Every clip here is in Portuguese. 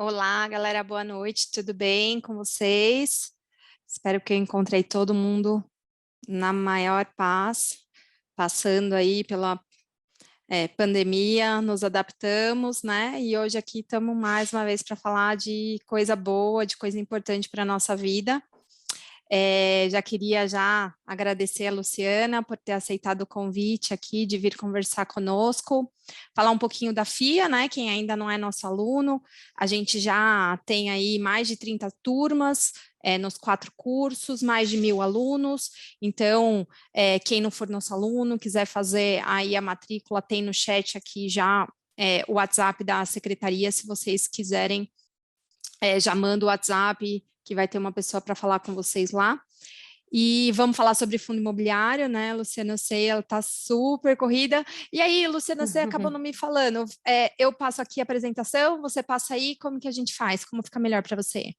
Olá, galera, boa noite, tudo bem com vocês? Espero que eu encontrei todo mundo na maior paz, passando aí pela pandemia, nos adaptamos, né? E hoje aqui estamos mais uma vez para falar de coisa boa, de coisa importante para a nossa vida. Já queria já agradecer a Luciana por ter aceitado o convite aqui de vir conversar conosco, falar um pouquinho da FIA, né? Quem ainda não é nosso aluno, a gente já tem aí mais de 30 turmas nos 4 cursos, mais de 1.000 alunos. Então, quem não for nosso aluno, quiser fazer aí a matrícula, tem no chat aqui já o WhatsApp da secretaria, se vocês quiserem, já manda o WhatsApp, que vai ter uma pessoa para falar com vocês lá. E vamos falar sobre fundo imobiliário, né? Luciana, eu sei, ela está super corrida. E aí, Luciana, você acabou não me falando. Eu passo aqui a apresentação, você passa aí, como que a gente faz? Como fica melhor para você?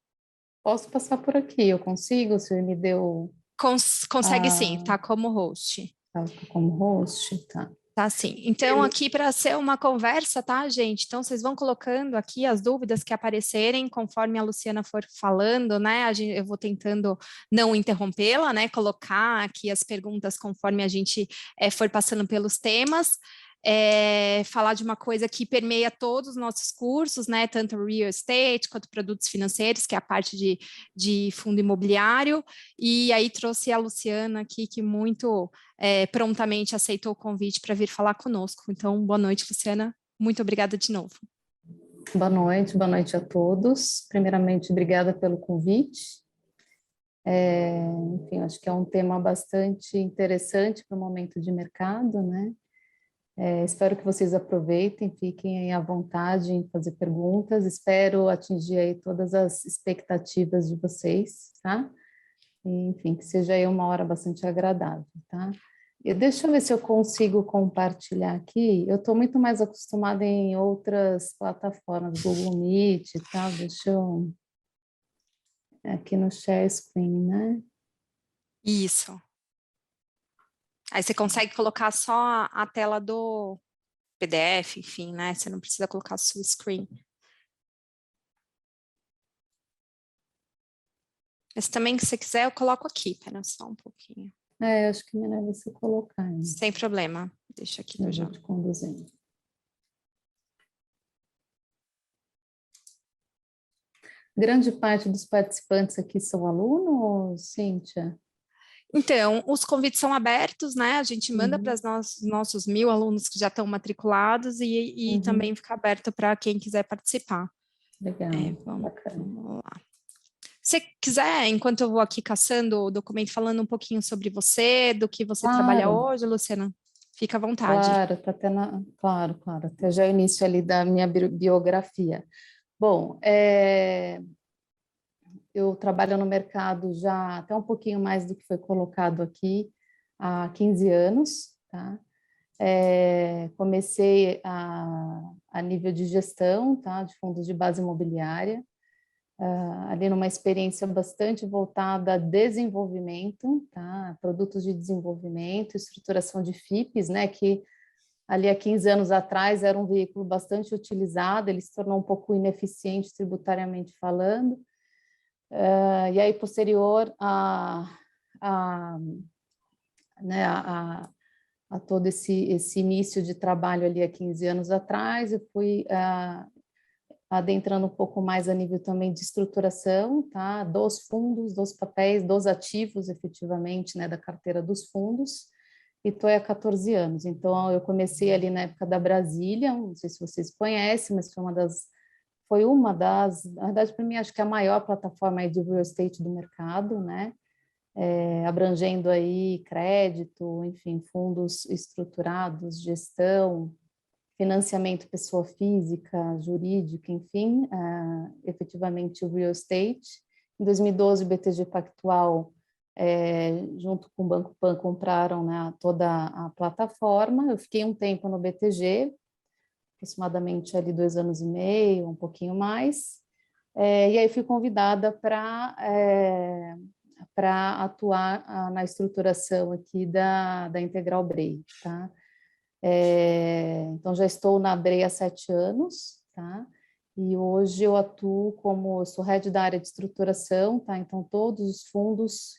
Posso passar por aqui, eu consigo? Você me deu Consegue sim, a... tá como host. Tá como host, tá. Tá sim. Então, aqui para ser uma conversa, tá, gente? Então, vocês vão colocando aqui as dúvidas que aparecerem, conforme a Luciana for falando, né? Eu vou tentando não interrompê-la, né? Colocar aqui as perguntas conforme a gente for passando pelos temas. Falar de uma coisa que permeia todos os nossos cursos, né? Tanto real estate quanto produtos financeiros, que é a parte de fundo imobiliário. E aí trouxe a Luciana aqui, que muito prontamente aceitou o convite para vir falar conosco. Então, boa noite, Luciana. Muito obrigada de novo. Boa noite a todos. Primeiramente, obrigada pelo convite. Enfim, acho que é um tema bastante interessante para o momento de mercado, né? Espero que vocês aproveitem, fiquem aí à vontade em fazer perguntas. Espero atingir aí todas as expectativas de vocês, tá? Enfim, que seja aí uma hora bastante agradável, tá? E deixa eu ver se eu consigo compartilhar aqui. Eu estou muito mais acostumada em outras plataformas, Google Meet e tal. Deixa eu... Aqui no Share Screen, né? Isso. Aí você consegue colocar só a tela do PDF, enfim, né? Você não precisa colocar sua screen. Mas também, se você quiser, eu coloco aqui. Espera só um pouquinho. Acho que é melhor você colocar aí. Sem problema. Deixa aqui que eu Eu já... vou te conduzindo. Grande parte dos participantes aqui são alunos, Cíntia? Então, os convites são abertos, né? A gente manda para os nossos 1.000 alunos que já estão matriculados e também fica aberto para quem quiser participar. Legal, bacana. Vamos lá. Se quiser, enquanto eu vou aqui caçando o documento, falando um pouquinho sobre você, do que você trabalha Claro, hoje, Luciana, fica à vontade. claro, tá até claro, até já o início ali da minha biografia. Bom, eu trabalho no mercado já até um pouquinho mais do que foi colocado aqui, há 15 anos, tá? Comecei a nível de gestão, tá? De fundos de base imobiliária, ali numa experiência bastante voltada a desenvolvimento, tá? Produtos de desenvolvimento, estruturação de FIPs, né? Que ali há 15 anos atrás era um veículo bastante utilizado, ele se tornou um pouco ineficiente tributariamente falando. E aí, posterior a, né, a todo esse início de trabalho ali há 15 anos atrás, eu fui adentrando um pouco mais a nível também de estruturação, tá? Dos fundos, dos papéis, dos ativos, efetivamente, né, da carteira dos fundos, e estou há 14 anos. Então, eu comecei ali na época da Brasília, não sei se vocês conhecem, mas foi uma das, na verdade, para mim, acho que é a maior plataforma aí de real estate do mercado, né? Abrangendo aí crédito, enfim, fundos estruturados, gestão, financiamento pessoa física, jurídica, enfim, efetivamente o real estate. Em 2012, o BTG Pactual, junto com o Banco Pan, compraram, né, toda a plataforma. Eu fiquei um tempo no BTG, aproximadamente ali 2 anos e meio, um pouquinho mais, e aí fui convidada para atuar na estruturação aqui da Integral Brei, tá? Então, já estou na Brei há 7 anos, tá? E hoje eu atuo eu sou head da área de estruturação, tá? Então todos os fundos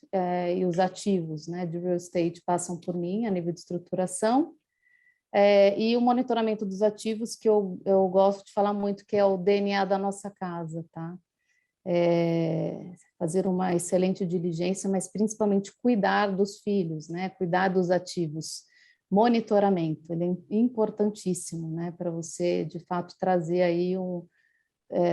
e os ativos, né, de real estate passam por mim a nível de estruturação. E o monitoramento dos ativos, que eu gosto de falar muito, que é o DNA da nossa casa, tá? Fazer uma excelente diligência, mas principalmente cuidar dos filhos, né? Cuidar dos ativos. Monitoramento, ele é importantíssimo, né? Para você, de fato, trazer aí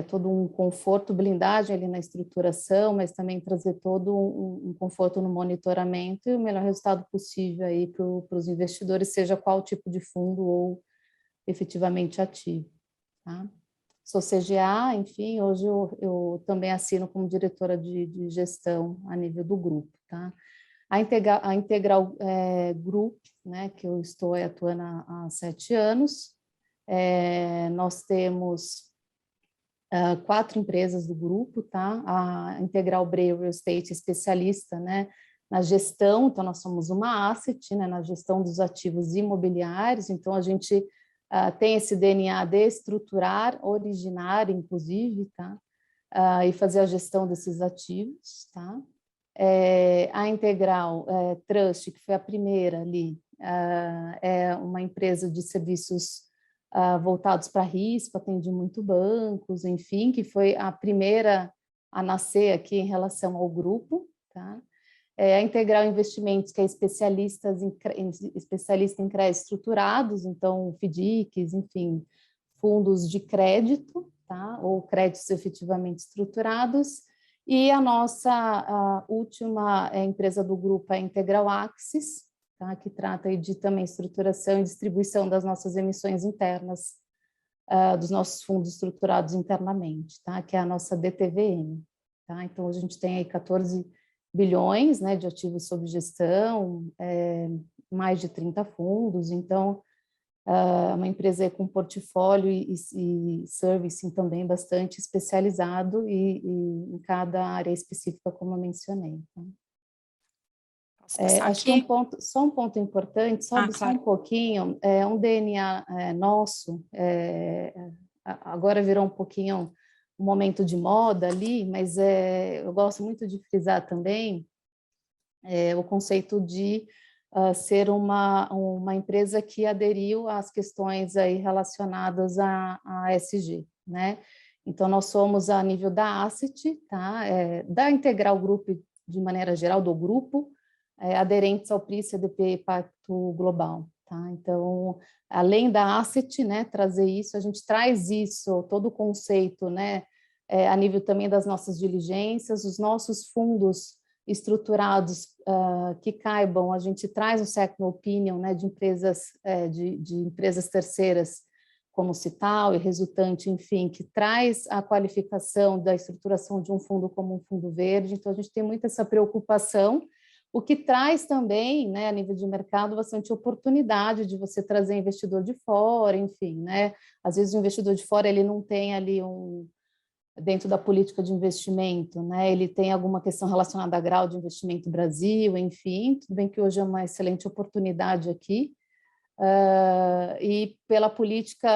todo um conforto, blindagem ali na estruturação, mas também trazer todo um conforto no monitoramento e o melhor resultado possível aí para os investidores, seja qual tipo de fundo ou efetivamente ativo, tá? Sou CGA, enfim, hoje eu também assino como diretora de gestão a nível do grupo, tá? A Integral Group, né, que eu estou atuando há 7 anos, nós temos 4 empresas do grupo, tá? A Integral Bray Real Estate especialista, né, na gestão, então nós somos uma asset, né, na gestão dos ativos imobiliários, então a gente tem esse DNA de estruturar, originar, inclusive, tá? E fazer a gestão desses ativos, tá? A Integral Trust, que foi a primeira ali, é uma empresa de serviços voltados para risco, atende muito bancos, enfim, que foi a primeira a nascer aqui em relação ao grupo, tá? A Integral Investimentos, que é especialista em créditos estruturados, então FDICs, enfim, fundos de crédito, tá? Ou créditos efetivamente estruturados. E a nossa última empresa do grupo é a Integral Axis, tá? Que trata aí de também estruturação e distribuição das nossas emissões internas, dos nossos fundos estruturados internamente, tá? Que é a nossa DTVM. Tá? Então, a gente tem aí 14 bilhões, né, de ativos sob gestão, mais de 30 fundos, então, uma empresa com portfólio e servicing também bastante especializado e em cada área específica, como eu mencionei. Tá? Acho que só um ponto importante, sobe só claro. um pouquinho, um DNA nosso, agora virou um pouquinho um momento de moda ali, mas eu gosto muito de frisar também o conceito de ser uma empresa que aderiu às questões aí relacionadas à ESG, né? Então, nós somos a nível da Asset, tá? Da Integral Group, de maneira geral, do grupo, aderentes ao PRI CDP Pacto Global, tá? Então, além da Asset, né, trazer isso, a gente traz isso, todo o conceito, né, a nível também das nossas diligências, os nossos fundos estruturados que caibam, a gente traz um second opinion, né, de empresas de empresas terceiras como Cital e resultante, enfim, que traz a qualificação da estruturação de um fundo como um fundo verde. Então a gente tem muito essa preocupação, o que traz também, né, a nível de mercado, bastante oportunidade de você trazer investidor de fora, enfim, né? Às vezes o investidor de fora ele não tem ali dentro da política de investimento, né? Ele tem alguma questão relacionada a grau de investimento Brasil, enfim, tudo bem que hoje é uma excelente oportunidade aqui, e pela política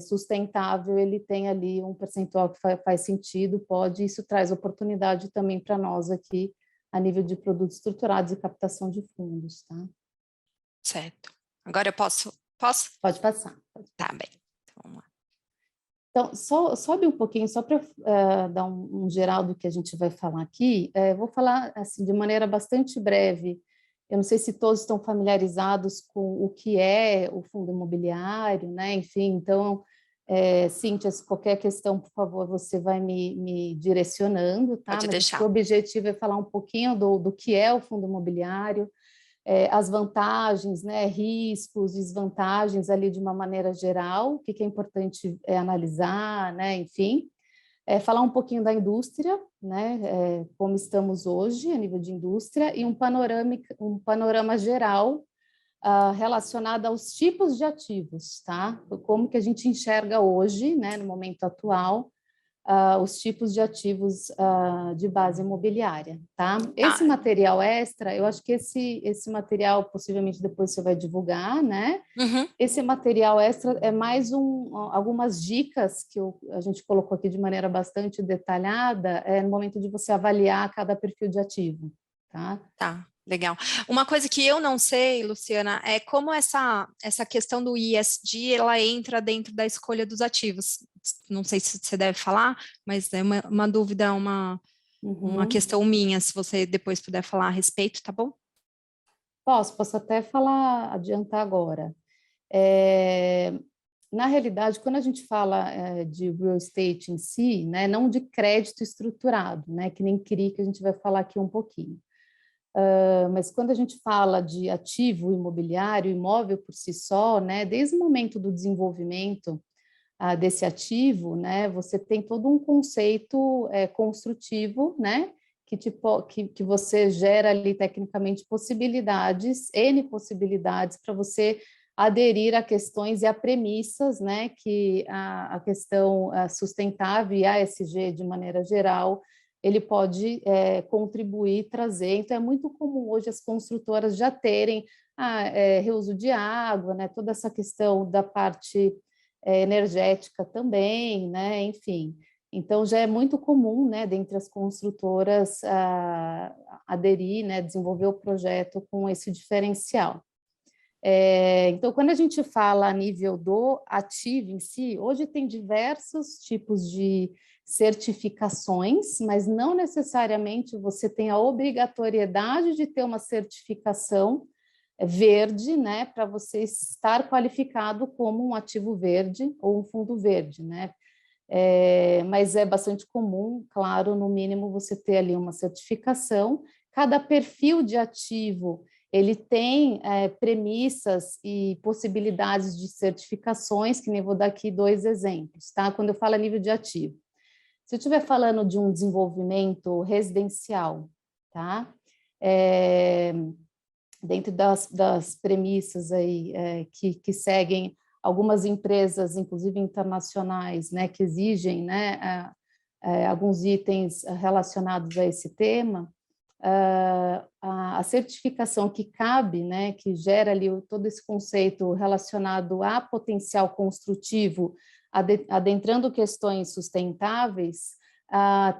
sustentável, ele tem ali um percentual que faz sentido, isso traz oportunidade também para nós aqui, a nível de produtos estruturados e captação de fundos, tá? Certo. Agora eu posso? Pode passar. Tá bem, então, vamos lá. Então, sobe um pouquinho, só para dar um geral do que a gente vai falar aqui, vou falar assim, de maneira bastante breve. Eu não sei se todos estão familiarizados com o que é o fundo imobiliário, né? Enfim, então, Cíntia, se qualquer questão, por favor, você vai me direcionando, tá? Pode Mas acho que deixar. o objetivo é falar um pouquinho do que é o fundo imobiliário, as vantagens, né, riscos, desvantagens ali de uma maneira geral, o que é importante analisar, né, enfim, falar um pouquinho da indústria, né, como estamos hoje a nível de indústria e um panorama geral relacionado aos tipos de ativos, tá? Como que a gente enxerga hoje, né, no momento atual, os tipos de ativos de base imobiliária, tá? Esse Tá. material extra, eu acho que esse material possivelmente depois você vai divulgar, né? Uhum. Esse material extra é mais algumas dicas que a gente colocou aqui de maneira bastante detalhada, no momento de você avaliar cada perfil de ativo, tá? Tá, legal. Uma coisa que eu não sei, Luciana, é como essa questão do ESG, ela entra dentro da escolha dos ativos. Não sei se você deve falar, mas é uma dúvida, uma Uhum. questão minha, se você depois puder falar a respeito, tá bom? Posso até falar, adiantar agora. É, na realidade, quando a gente fala de real estate em si, né, não de crédito estruturado, né, que nem CRI, que a gente vai falar aqui um pouquinho. Mas quando a gente fala de ativo imobiliário, imóvel por si só, né, desde o momento do desenvolvimento desse ativo, né, você tem todo um conceito construtivo, né, que você gera ali tecnicamente possibilidades, N possibilidades para você aderir a questões e a premissas, né, que a questão sustentável e a ESG de maneira geral ele pode contribuir, trazer. Então, é muito comum hoje as construtoras já terem reuso de água, né, toda essa questão da parte energética também, né, enfim. Então, já é muito comum, né, dentre as construtoras, aderir, né, desenvolver o projeto com esse diferencial. Então, quando a gente fala a nível do ativo em si, hoje tem diversos tipos de certificações, mas não necessariamente você tem a obrigatoriedade de ter uma certificação verde, né, para você estar qualificado como um ativo verde ou um fundo verde, né? Mas é bastante comum, claro, no mínimo você ter ali uma certificação. Cada perfil de ativo ele tem premissas e possibilidades de certificações, que nem vou dar aqui dois exemplos, tá? Quando eu falo a nível de ativo. Se eu estiver falando de um desenvolvimento residencial, tá? Dentro das premissas aí que seguem algumas empresas, inclusive internacionais, né, que exigem, né, alguns itens relacionados a esse tema, a certificação que cabe, né, que gera ali todo esse conceito relacionado a potencial construtivo, adentrando questões sustentáveis,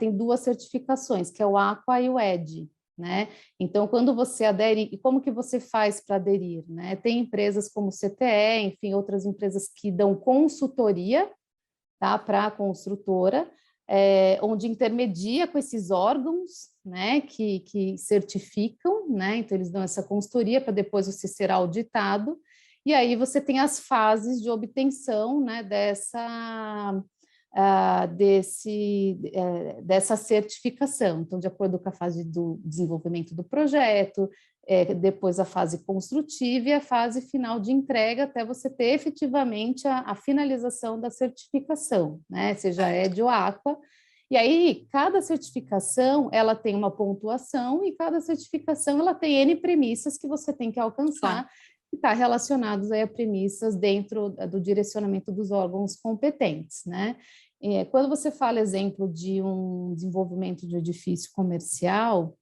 tem duas certificações, que é o Aqua e o ED, né? Então, quando você adere, e como que você faz para aderir, né? Tem empresas como CTE, enfim, outras empresas que dão consultoria, tá, para a construtora, onde intermedia com esses órgãos, né, que certificam, né? Então, eles dão essa consultoria para depois você ser auditado, e aí você tem as fases de obtenção, né, dessa certificação. Então, de acordo com a fase do desenvolvimento do projeto, depois a fase construtiva e a fase final de entrega, até você ter efetivamente a finalização da certificação, né? Seja ED ou Aqua. E aí, cada certificação, ela tem uma pontuação e cada certificação, ela tem N premissas que você tem que alcançar, Claro. que está relacionados aí a premissas dentro do direcionamento dos órgãos competentes, né? Quando você fala, exemplo, de um desenvolvimento de edifício comercial,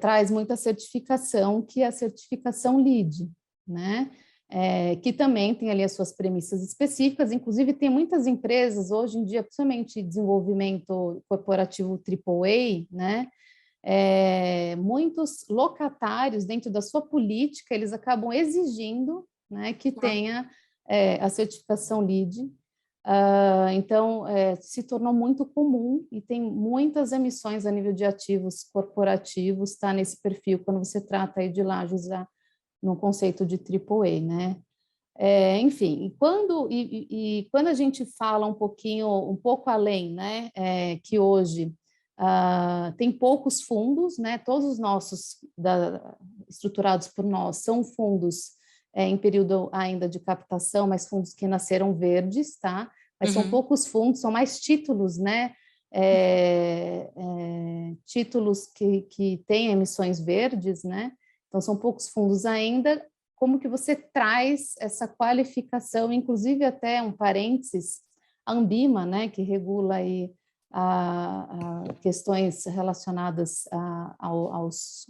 traz muita certificação, que é a certificação LEED, né? Que também tem ali as suas premissas específicas, inclusive tem muitas empresas hoje em dia, principalmente desenvolvimento corporativo AAA, né? Muitos locatários, dentro da sua política, eles acabam exigindo, né, que tenha a certificação LEED. Então, se tornou muito comum e tem muitas emissões a nível de ativos corporativos, tá, nesse perfil, quando você trata aí de lajes já no conceito de AAA, né? Enfim, e quando a gente fala um pouco além, né, que hoje tem poucos fundos, né, todos os nossos estruturados por nós são fundos em período ainda de captação, mas fundos que nasceram verdes, tá? Mas são Uhum. poucos fundos, são mais títulos, né? Títulos que têm emissões verdes, né? Então, são poucos fundos ainda. Como que você traz essa qualificação, inclusive até um parênteses, a Anbima, né, que regula aí a questões relacionadas aos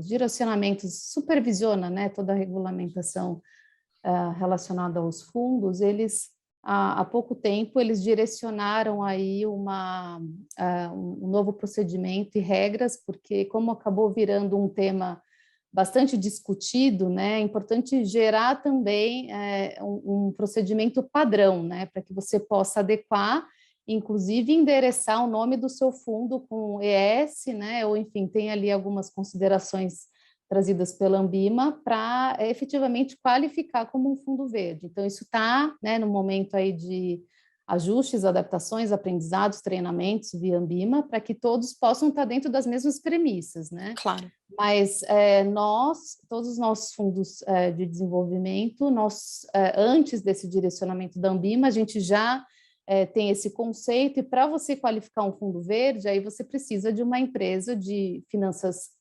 direcionamentos, supervisiona, né, toda a regulamentação relacionada aos fundos, eles, há pouco tempo, eles direcionaram aí um novo procedimento e regras, porque como acabou virando um tema bastante discutido, né, é importante gerar também um procedimento padrão, né, para que você possa adequar, inclusive endereçar o nome do seu fundo com ES, né, ou enfim, tem ali algumas considerações trazidas pela Anbima para efetivamente qualificar como um fundo verde. Então, isso está, né, no momento aí de ajustes, adaptações, aprendizados, treinamentos via Anbima, para que todos possam estar dentro das mesmas premissas, né? Claro. Mas todos os nossos fundos de desenvolvimento, antes desse direcionamento da Anbima, a gente já tem esse conceito, e para você qualificar um fundo verde, aí você precisa de uma empresa de finanças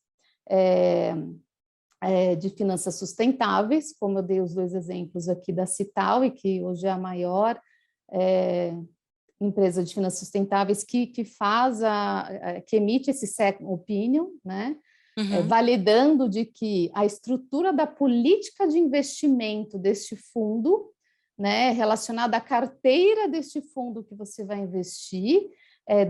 sustentáveis, como eu dei os 2 exemplos aqui da Cital, e que hoje é a maior empresa de finanças sustentáveis que emite esse second opinion, né? Validando de que a estrutura da política de investimento deste fundo, né, relacionada à carteira deste fundo que você vai investir,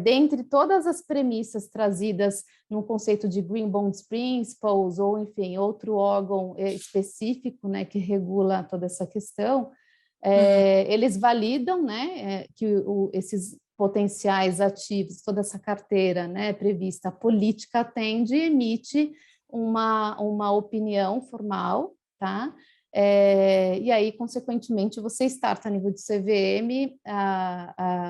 dentre todas as premissas trazidas no conceito de Green Bonds Principles, ou, enfim, outro órgão específico, né, que regula toda essa questão, eles validam, né, que esses potenciais ativos, toda essa carteira, né, prevista, a política atende e emite uma opinião formal, tá? E aí, consequentemente, você starta a nível de CVM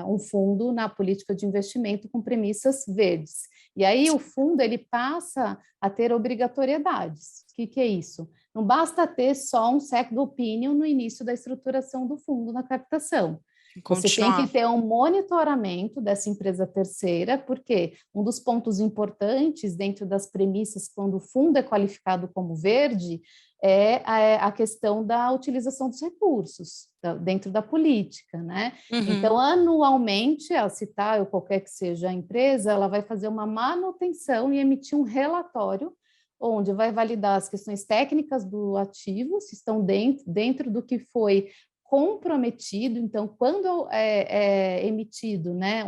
um fundo na política de investimento com premissas verdes. E aí o fundo ele passa a ter obrigatoriedades. O que é isso? Não basta ter só um second opinion no início da estruturação do fundo na captação. Você tem que ter um monitoramento dessa empresa terceira, porque um dos pontos importantes dentro das premissas, quando o fundo é qualificado como verde, é a questão da utilização dos recursos dentro da política, né? Então, anualmente, a Cital, ou qualquer que seja a empresa, ela vai fazer uma manutenção e emitir um relatório onde vai validar as questões técnicas do ativo, se estão dentro do que foi comprometido. Então, quando é emitido, né,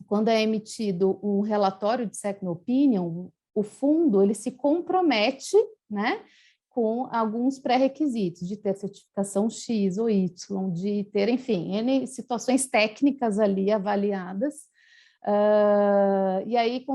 quando é emitido um relatório de second opinion, o fundo ele se compromete, né, com alguns pré-requisitos de ter certificação X ou Y, de ter, enfim, N situações técnicas ali avaliadas. E aí,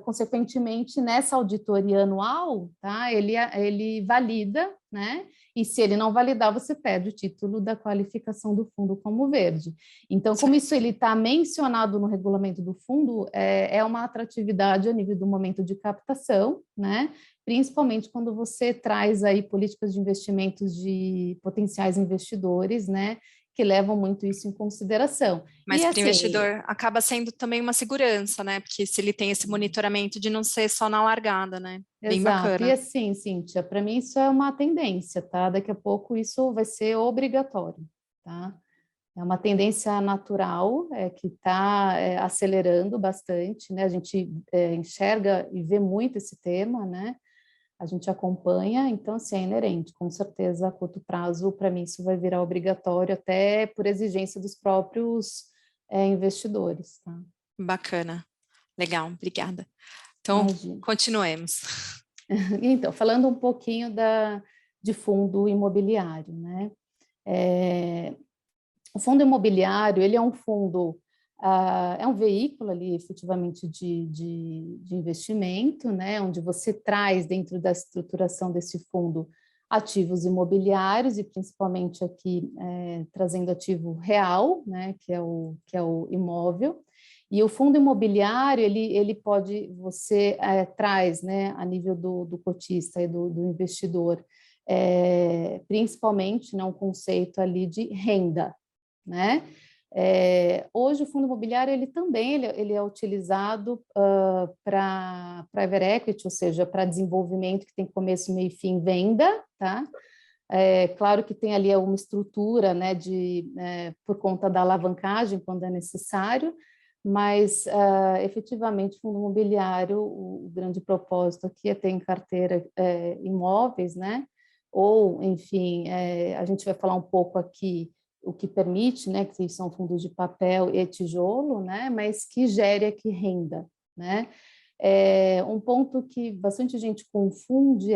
consequentemente, nessa auditoria anual, tá, ele valida, né? E se ele não validar, você perde o título da qualificação do fundo como verde. Então, como isso ele está mencionado no regulamento do fundo, é uma atratividade a nível do momento de captação, né? Principalmente quando você traz aí políticas de investimentos de potenciais investidores, né? Que levam muito isso em consideração. Mas para o assim, investidor acaba sendo também uma segurança, né? Porque se ele tem esse monitoramento de não ser só na largada, né? Bem exato. bacana. E assim, Cíntia, para mim isso é uma tendência, tá? Daqui a pouco isso vai ser obrigatório, tá? É uma tendência natural, que está acelerando bastante, né? A gente enxerga e vê muito esse tema, né? A gente acompanha, então, assim, é inerente, com certeza, a curto prazo, para mim, isso vai virar obrigatório, até por exigência dos próprios investidores, tá? Bacana, legal, obrigada. Então, Imagina. continuemos. Então, falando um pouquinho de fundo imobiliário, né? O fundo imobiliário, ele é um fundo, é um veículo ali, efetivamente, de investimento, né, onde você traz dentro da estruturação desse fundo ativos imobiliários, e principalmente aqui trazendo ativo real, né, que é o imóvel. E o fundo imobiliário, ele pode, você traz, né, a nível do cotista e do investidor, principalmente, né, um conceito ali de renda, né? Hoje o fundo imobiliário ele também ele é utilizado para private equity, ou seja, para desenvolvimento que tem começo, meio e fim, venda, tá? É claro que tem ali uma estrutura, né, por conta da alavancagem, quando é necessário, mas efetivamente, fundo imobiliário, o grande propósito aqui é ter em carteira imóveis, né, ou, enfim, a gente vai falar um pouco aqui o que permite, né, que são fundos de papel e tijolo, né, mas que gere aqui renda, né. Um ponto que bastante gente confunde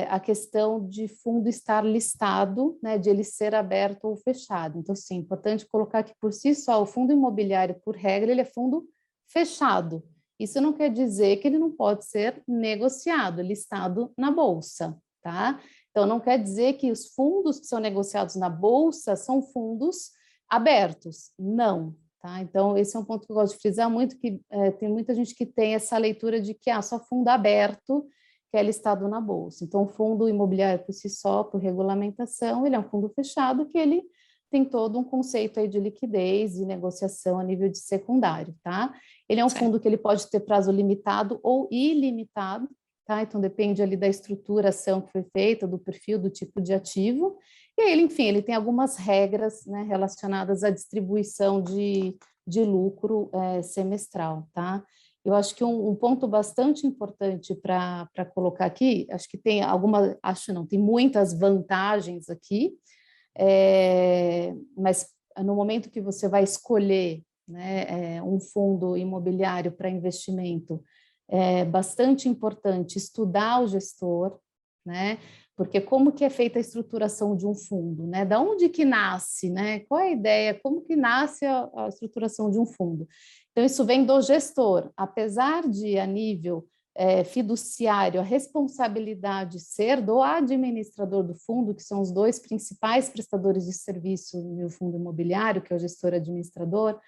a questão de fundo estar listado, né, de ele ser aberto ou fechado. Então, sim, é importante colocar que, por si só, o fundo imobiliário, por regra, ele é fundo fechado. Isso não quer dizer que ele não pode ser negociado, listado na bolsa, tá? Então, não quer dizer que os fundos que são negociados na bolsa são fundos abertos. Não, tá? Então, esse é um ponto que eu gosto de frisar muito, que tem muita gente que tem essa leitura de que só fundo aberto que é listado na bolsa. Então, o fundo imobiliário por si só, por regulamentação, ele é um fundo fechado que ele tem todo um conceito aí de liquidez e negociação a nível de secundário, tá? Ele é um fundo que ele pode ter prazo limitado ou ilimitado, tá? Então, depende ali da estruturação que foi feita, do perfil, do tipo de ativo. E aí, enfim, ele tem algumas regras, né, relacionadas à distribuição de lucro semestral, tá? Eu acho que um ponto bastante importante para colocar aqui, acho que tem tem muitas vantagens aqui, mas no momento que você vai escolher, né, um fundo imobiliário para investimento, é bastante importante estudar o gestor, né? Porque como que é feita a estruturação de um fundo, né? Da onde que nasce, né? Qual é a ideia? Como que nasce a estruturação de um fundo? Então, isso vem do gestor. Apesar de, a nível fiduciário, a responsabilidade ser do administrador do fundo, que são os dois principais prestadores de serviço no fundo imobiliário, que é o gestor administrador,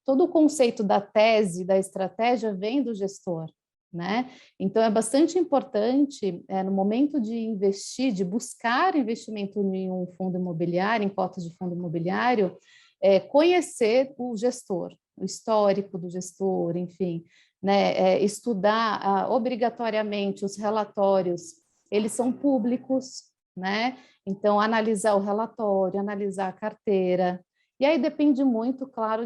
todo o conceito da tese, da estratégia vem do gestor, né? Então, é bastante importante, no momento de investir, de buscar investimento em um fundo imobiliário, em cotas de fundo imobiliário, conhecer o gestor, o histórico do gestor, enfim, né? Estudar obrigatoriamente os relatórios, eles são públicos, né? Então, analisar o relatório, analisar a carteira, e aí depende muito, claro,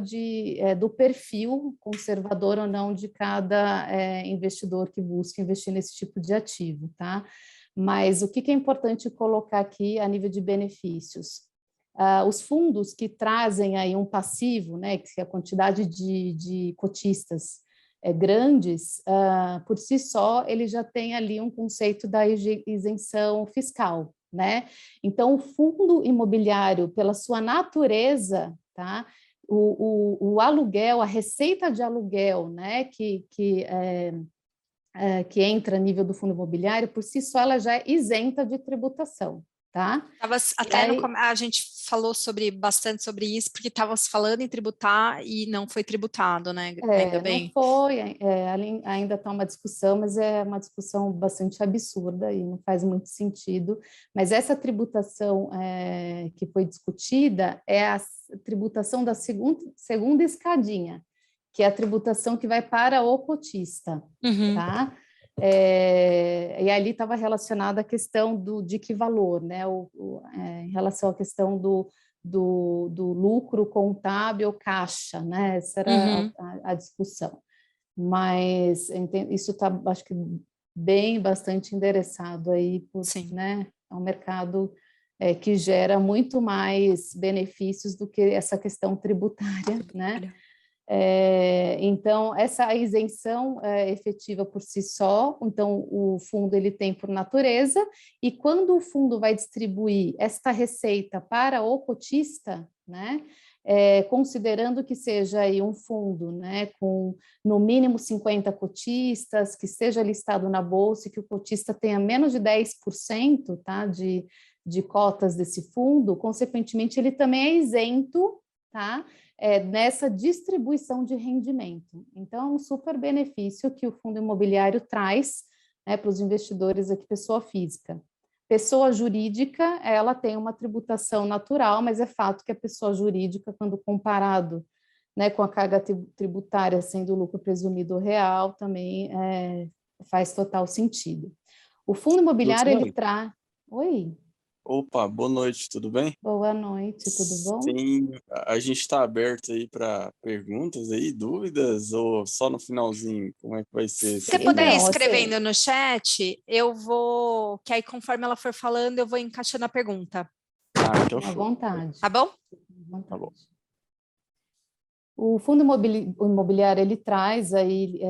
do perfil conservador ou não de cada investidor que busca investir nesse tipo de ativo, tá? Mas o que é importante colocar aqui a nível de benefícios? Os fundos que trazem aí um passivo, né, que é a quantidade de cotistas grandes, por si só, ele já tem ali um conceito da isenção fiscal, né? Então, o fundo imobiliário, pela sua natureza, tá? O aluguel, a receita de aluguel, né, que entra a nível do fundo imobiliário, por si só, ela já é isenta de tributação, tá? Até a gente falou bastante sobre isso, porque estava se falando em tributar e não foi tributado, né? Ainda Não bem. foi, ainda está uma discussão, mas é uma discussão bastante absurda e não faz muito sentido. Mas essa tributação que foi discutida é a tributação da segunda escadinha, que é a tributação que vai para o cotista, tá? E ali estava relacionada a questão de que valor, né? Em relação à questão do lucro contábil caixa, né? Essa era a discussão. Mas isso está, acho que, bastante endereçado aí, né? É um mercado que gera muito mais benefícios do que essa questão tributária, né? Então, essa isenção efetiva por si só, então o fundo ele tem por natureza, e quando o fundo vai distribuir esta receita para o cotista, né, considerando que seja aí um fundo, né, com no mínimo 50 cotistas, que seja listado na bolsa e que o cotista tenha menos de 10%, tá, de cotas desse fundo, consequentemente ele também é isento, tá, nessa distribuição de rendimento. Então, é um super benefício que o fundo imobiliário traz, né, para os investidores aqui, pessoa física. Pessoa jurídica, ela tem uma tributação natural, mas é fato que a pessoa jurídica, quando comparado, né, com a carga tributária sendo lucro presumido real, também faz total sentido. O fundo imobiliário, ele traz... Oi? Opa, boa noite, tudo bem? Boa noite, tudo bom? Sim, a gente está aberto aí para perguntas aí, dúvidas, ou só no finalzinho? Como é que vai ser Se você esse puder ir momento? Não, assim, escrevendo no chat, eu vou, que aí conforme ela for falando, eu vou encaixando a pergunta, Ah, então à show. vontade. tá bom? À Tá bom. vontade. O fundo imobiliário, ele traz aí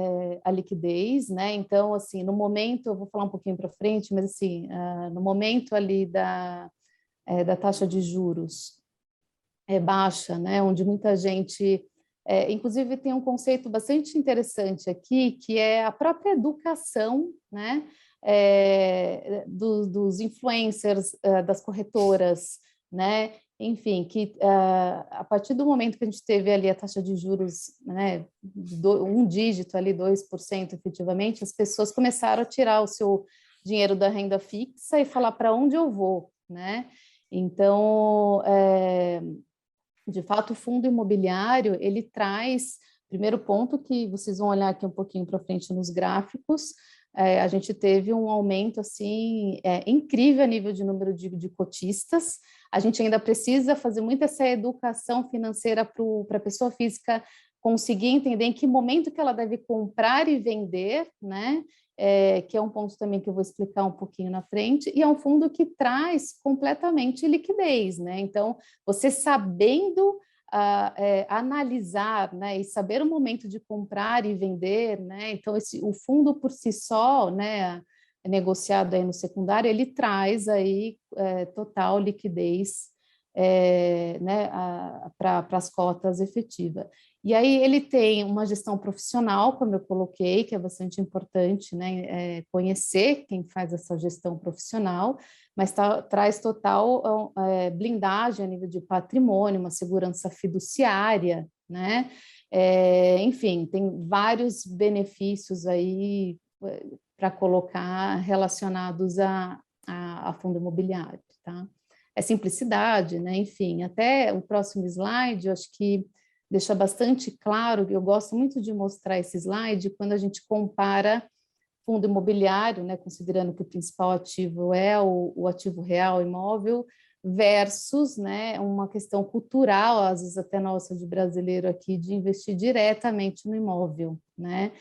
a liquidez, né? Então, assim, no momento, eu vou falar um pouquinho para frente, mas assim, no momento ali da taxa de juros baixa, né? Onde muita gente, inclusive tem um conceito bastante interessante aqui, que é a própria educação, né? Dos influencers, das corretoras, né? Enfim, que a partir do momento que a gente teve ali a taxa de juros, né, um dígito ali, 2% efetivamente, as pessoas começaram a tirar o seu dinheiro da renda fixa e falar para onde eu vou, né? Então, de fato, o fundo imobiliário, ele traz, primeiro ponto que vocês vão olhar aqui um pouquinho para frente nos gráficos, a gente teve um aumento, assim, incrível a nível de número de cotistas. A gente ainda precisa fazer muito essa educação financeira para a pessoa física conseguir entender em que momento que ela deve comprar e vender, né? Que é um ponto também que eu vou explicar um pouquinho na frente, e é um fundo que traz completamente liquidez, né? Então, você sabendo analisar, né, e saber o momento de comprar e vender, né? Então, o fundo por si só, né, negociado aí no secundário, ele traz aí total liquidez, né, para as cotas efetivas. E aí ele tem uma gestão profissional, como eu coloquei, que é bastante importante, né, conhecer quem faz essa gestão profissional, mas traz total blindagem a nível de patrimônio, uma segurança fiduciária, né? Enfim, tem vários benefícios aí para colocar relacionados a fundo imobiliário, tá? É simplicidade, né? Enfim, até o próximo slide, eu acho que deixa bastante claro, eu gosto muito de mostrar esse slide quando a gente compara fundo imobiliário, né, considerando que o principal ativo é o ativo real, imóvel, versus, né, uma questão cultural, às vezes até nossa de brasileiro aqui, de investir diretamente no imóvel, né?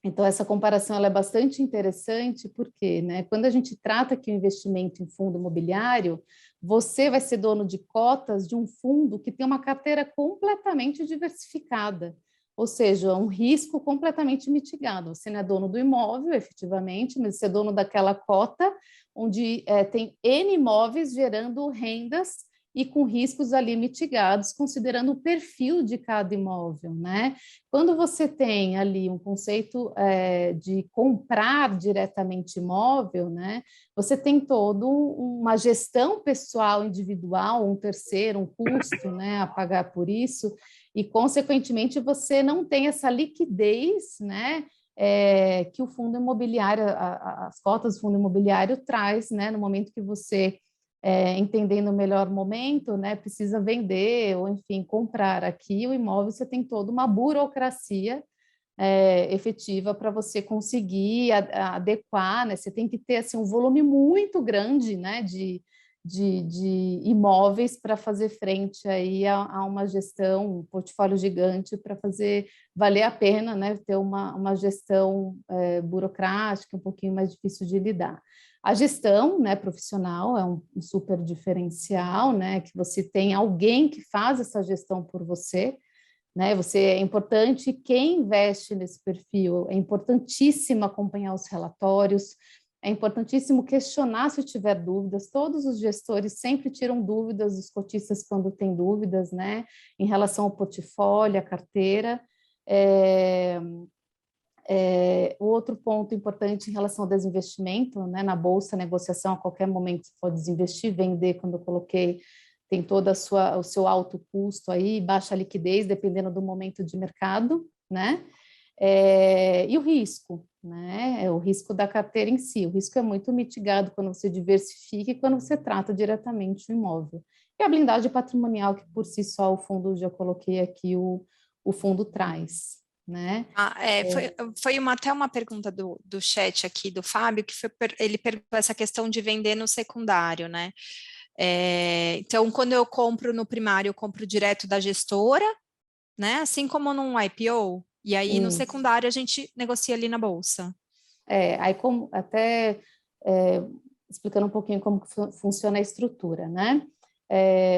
Então, essa comparação ela é bastante interessante, porque, né, quando a gente trata que o investimento em fundo imobiliário, você vai ser dono de cotas de um fundo que tem uma carteira completamente diversificada, ou seja, um risco completamente mitigado. Você não é dono do imóvel, efetivamente, mas você é dono daquela cota onde tem N imóveis gerando rendas e com riscos ali mitigados, considerando o perfil de cada imóvel, né? Quando você tem ali um conceito de comprar diretamente imóvel, né, você tem todo uma gestão pessoal individual, um terceiro, um custo, né, a pagar por isso, e consequentemente você não tem essa liquidez, né, que o fundo imobiliário, as cotas do fundo imobiliário traz, né, no momento que você entendendo o melhor momento, né, precisa vender ou, enfim, comprar. Aqui o imóvel você tem toda uma burocracia efetiva para você conseguir adequar, né? Você tem que ter assim, um volume muito grande, né, de imóveis para fazer frente aí a uma gestão, um portfólio gigante para fazer valer a pena, né, ter uma gestão burocrática um pouquinho mais difícil de lidar. A gestão, né, profissional é um super diferencial, né, que você tem alguém que faz essa gestão por você, né? É importante quem investe nesse perfil, é importantíssimo acompanhar os relatórios, é importantíssimo questionar se tiver dúvidas. Todos os gestores sempre tiram dúvidas dos cotistas quando têm dúvidas, né, em relação ao portfólio, à carteira. O outro ponto importante em relação ao desinvestimento, né, na bolsa, negociação, a qualquer momento você pode desinvestir, vender, como eu coloquei, tem todo o seu alto custo aí, baixa liquidez, dependendo do momento de mercado, né? E o risco, né? É o risco da carteira em si. O risco é muito mitigado quando você diversifica e quando você trata diretamente o imóvel. E a blindagem patrimonial, que por si só o fundo, já coloquei aqui, o fundo traz. né? Foi até uma pergunta do chat aqui, do Fábio, que ele perguntou essa questão de vender no secundário, né? Então, quando eu compro no primário, eu compro direto da gestora, né? Assim como num IPO, e aí no Isso. secundário a gente negocia ali na bolsa. Aí como até explicando um pouquinho como que funciona a estrutura, né?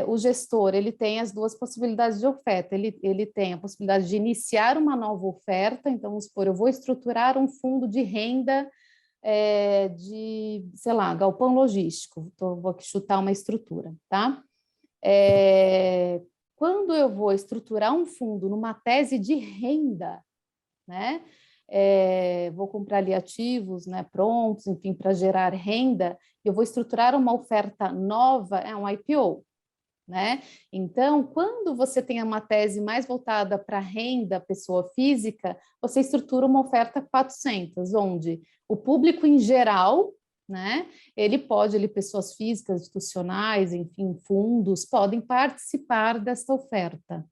O gestor, ele tem as duas possibilidades de oferta, ele tem a possibilidade de iniciar uma nova oferta, então, vamos supor, eu vou estruturar um fundo de renda de, sei lá, galpão logístico, vou aqui chutar uma estrutura, tá? Quando eu vou estruturar um fundo numa tese de renda, né? Vou comprar ali ativos, né, prontos, enfim, para gerar renda, eu vou estruturar uma oferta nova, um IPO, né? Então, quando você tem uma tese mais voltada para renda, pessoa física, você estrutura uma oferta 400, onde o público em geral, né, ele pode, pessoas físicas, institucionais, enfim, fundos, podem participar dessa oferta.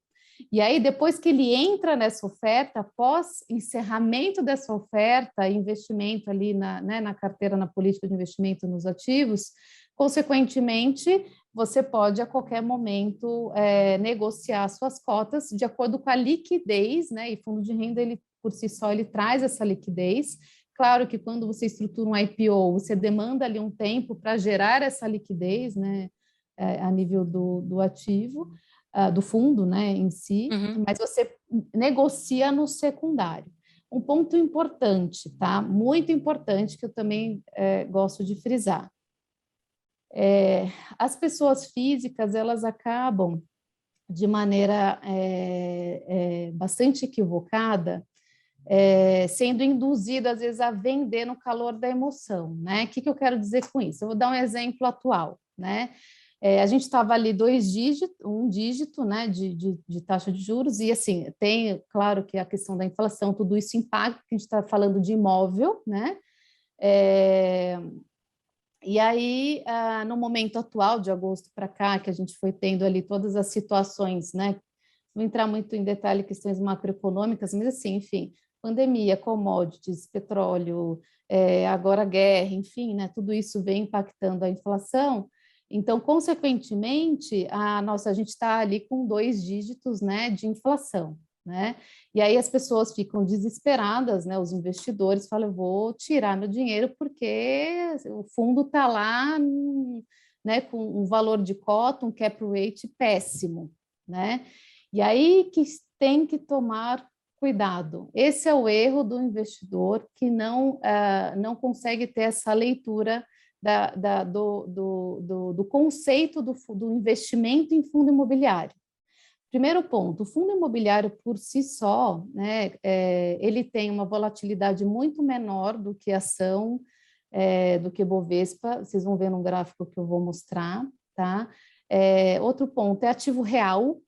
E aí, depois que ele entra nessa oferta, após encerramento dessa oferta, investimento ali na carteira, na política de investimento nos ativos, consequentemente, você pode a qualquer momento negociar suas cotas de acordo com a liquidez, né? E fundo de renda, ele por si só, ele traz essa liquidez. Claro que quando você estrutura um IPO, você demanda ali um tempo para gerar essa liquidez, né? A nível do ativo, do fundo, né, em si, mas você negocia no secundário. Um ponto importante, tá? Muito importante, que eu também gosto de frisar. As pessoas físicas, elas acabam, de maneira bastante equivocada, sendo induzidas, às vezes, a vender no calor da emoção, né? O que eu quero dizer com isso? Eu vou dar um exemplo atual, né? A gente estava ali um dígito, né, de taxa de juros, e assim, tem, claro que a questão da inflação, tudo isso impacta, porque a gente está falando de imóvel, né? E aí, no momento atual, de agosto para cá, que a gente foi tendo ali todas as situações, né? Não vou entrar muito em detalhe questões macroeconômicas, mas assim, enfim, pandemia, commodities, petróleo, agora guerra, enfim, né? Tudo isso vem impactando a inflação. Então, consequentemente, a gente está ali com 2 dígitos, né, de inflação, né? E aí as pessoas ficam desesperadas, né? Os investidores falam, eu vou tirar meu dinheiro porque o fundo está lá, né, com um valor de cota, um cap rate péssimo, né? E aí que tem que tomar cuidado. Esse é o erro do investidor que não consegue ter essa leitura do conceito do investimento em fundo imobiliário. Primeiro ponto, o fundo imobiliário por si só, né, ele tem uma volatilidade muito menor do que a ação, do que Bovespa, vocês vão ver no gráfico que eu vou mostrar, tá? Outro ponto, é ativo real,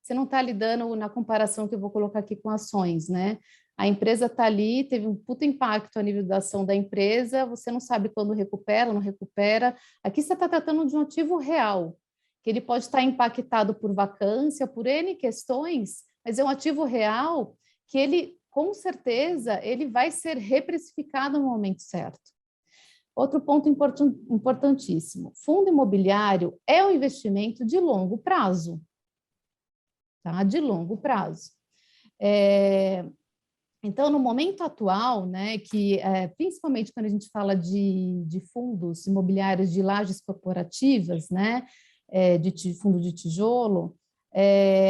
você não está lidando na comparação que eu vou colocar aqui com ações, né? A empresa está ali, teve um puto impacto a nível da ação da empresa, você não sabe quando recupera, não recupera. Aqui você está tratando de um ativo real, que ele pode estar impactado por vacância, por N questões, mas é um ativo real que ele, com certeza, ele vai ser reprecificado no momento certo. Outro ponto importantíssimo, fundo imobiliário é um investimento de longo prazo, tá? De longo prazo. Então, no momento atual, né, que principalmente quando a gente fala de fundos imobiliários de lajes corporativas, né, de fundo de tijolo,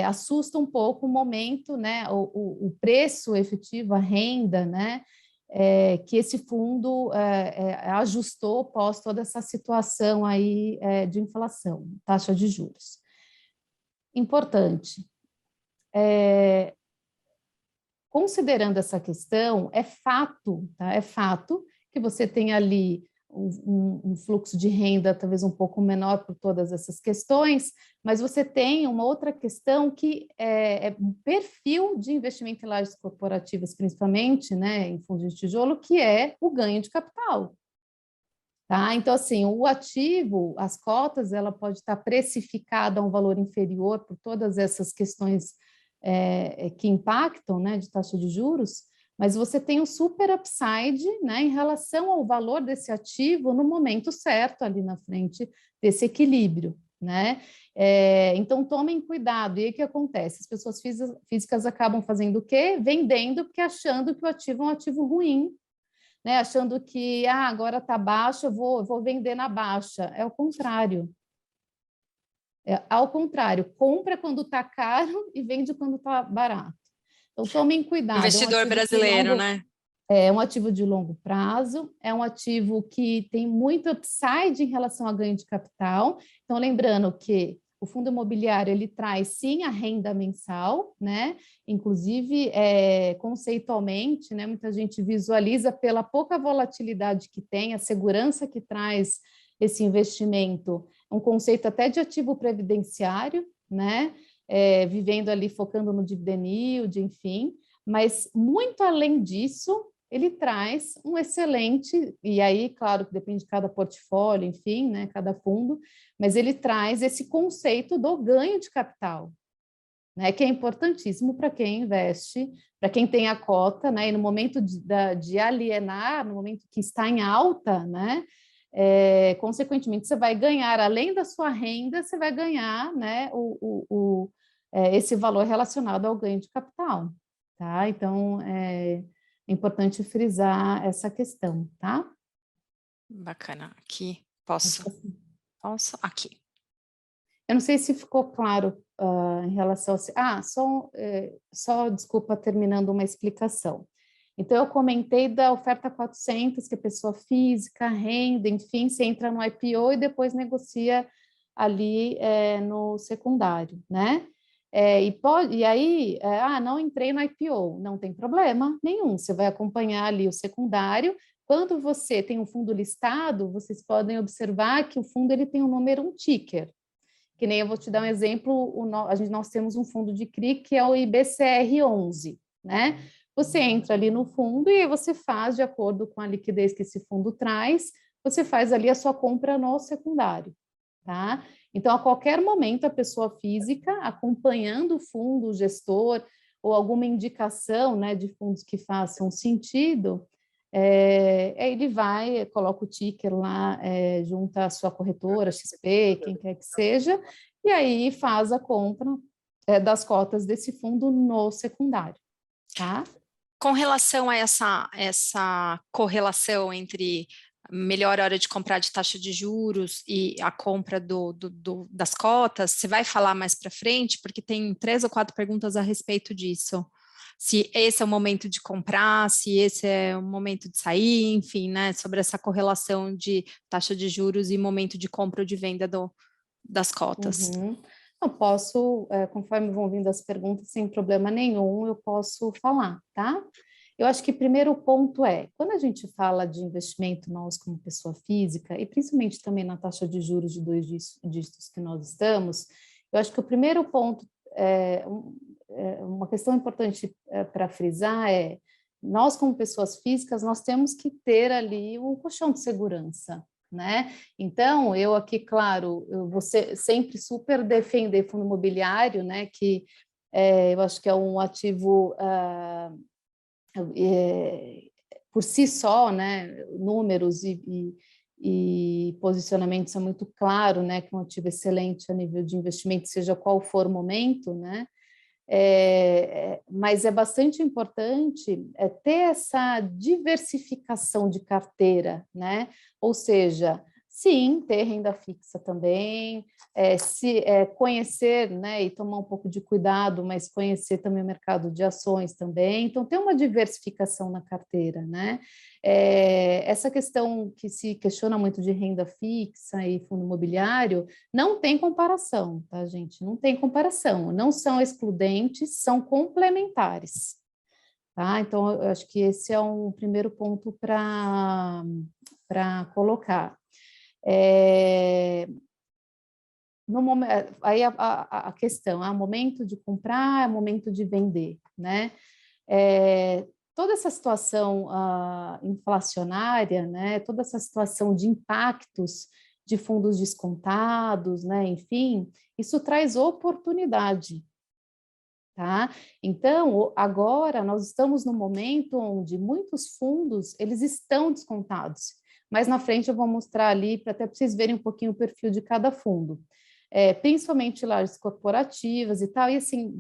assusta um pouco o momento, né, o preço efetivo, a renda, né, que esse fundo ajustou pós toda essa situação aí de inflação, taxa de juros. Importante. Considerando essa questão, é fato, tá? É fato que você tem ali um fluxo de renda talvez um pouco menor por todas essas questões, mas você tem uma outra questão que é um perfil de investimento em lajes corporativas, principalmente, né, em fundos de tijolo, que é o ganho de capital. Tá? Então, assim, o ativo, as cotas, ela pode estar precificada a um valor inferior por todas essas questões que impactam, né, de taxa de juros, mas você tem um super upside, né, em relação ao valor desse ativo no momento certo ali na frente desse equilíbrio, né? Então tomem cuidado. E aí o que acontece? As pessoas físicas acabam fazendo o quê? Vendendo, porque achando que o ativo é um ativo ruim, né? Achando que agora está baixo, eu vou vender na baixa. É o contrário. Ao contrário, compra quando está caro e vende quando está barato. Então, tomem cuidado. Investidor brasileiro, né? É um ativo de longo prazo, é um ativo que tem muito upside em relação a ganho de capital. Então, lembrando que o fundo imobiliário, ele traz, sim, a renda mensal, né? Inclusive, conceitualmente, né? Muita gente visualiza pela pouca volatilidade que tem, a segurança que traz esse investimento, um conceito até de ativo previdenciário, né? Vivendo ali, focando no dividend yield, enfim. Mas, muito além disso, ele traz um excelente, e aí, claro, que depende de cada portfólio, enfim, né, cada fundo, mas ele traz esse conceito do ganho de capital, né, que é importantíssimo para quem investe, para quem tem a cota, né, e no momento de alienar, no momento que está em alta, né, consequentemente, você vai ganhar, além da sua renda, você vai ganhar, né, esse valor relacionado ao ganho de capital, tá? Então, é importante frisar essa questão, tá? Bacana. Aqui, posso? Posso? Aqui. Eu não sei se ficou claro em relação a... só, desculpa, terminando uma explicação. Então, eu comentei da oferta 400, que é pessoa física, renda, enfim, você entra no IPO e depois negocia ali no secundário, né? E aí, não entrei no IPO, não tem problema nenhum, você vai acompanhar ali o secundário. Quando você tem um fundo listado, vocês podem observar que o fundo ele tem um número, um ticker, que nem eu vou te dar um exemplo, nós temos um fundo de CRI que é o IBCR11, né? Você entra ali no fundo e você faz, de acordo com a liquidez que esse fundo traz, você faz ali a sua compra no secundário, tá? Então, a qualquer momento, a pessoa física, acompanhando o fundo, o gestor, ou alguma indicação, né, de fundos que façam sentido, ele vai, coloca o ticker lá, junta a sua corretora, XP, quem quer que seja, e aí faz a compra das cotas desse fundo no secundário, tá? Com relação a essa correlação entre melhor hora de comprar de taxa de juros e a compra das cotas, você vai falar mais para frente, porque tem 3 ou 4 perguntas a respeito disso. Se esse é o momento de comprar, se esse é o momento de sair, enfim, né, sobre essa correlação de taxa de juros e momento de compra ou de venda das cotas. Uhum. Eu posso, conforme vão vindo as perguntas, sem problema nenhum, eu posso falar, tá? Eu acho que o primeiro ponto quando a gente fala de investimento, nós como pessoa física, e principalmente também na taxa de juros de 2 dígitos que nós estamos, eu acho que o primeiro ponto, uma questão importante para frisar nós como pessoas físicas, nós temos que ter ali um colchão de segurança, né? Então, eu aqui, claro, eu vou sempre super defender fundo imobiliário, né? Que eu acho que é um ativo por si só, né? Números e posicionamento são muito claro, né? Que é um ativo excelente a nível de investimento, seja qual for o momento, né? Mas é bastante importante ter essa diversificação de carteira, né? Ou seja, sim, ter renda fixa também, conhecer, né, e tomar um pouco de cuidado, mas conhecer também o mercado de ações também. Então, ter uma diversificação na carteira, né? Essa questão que se questiona muito de renda fixa e fundo imobiliário, não tem comparação, tá, gente? Não tem comparação. Não são excludentes, são complementares, tá? Então, eu acho que esse é um primeiro ponto para colocar. No momento, aí a questão, momento de comprar, momento de vender, né? Toda essa situação inflacionária, né? Toda essa situação de impactos de fundos descontados, né? Enfim, isso traz oportunidade, tá? Então, agora nós estamos no momento onde muitos fundos, eles estão descontados, mas na frente eu vou mostrar ali, até para vocês verem um pouquinho o perfil de cada fundo. Principalmente lajes corporativas e tal, e assim,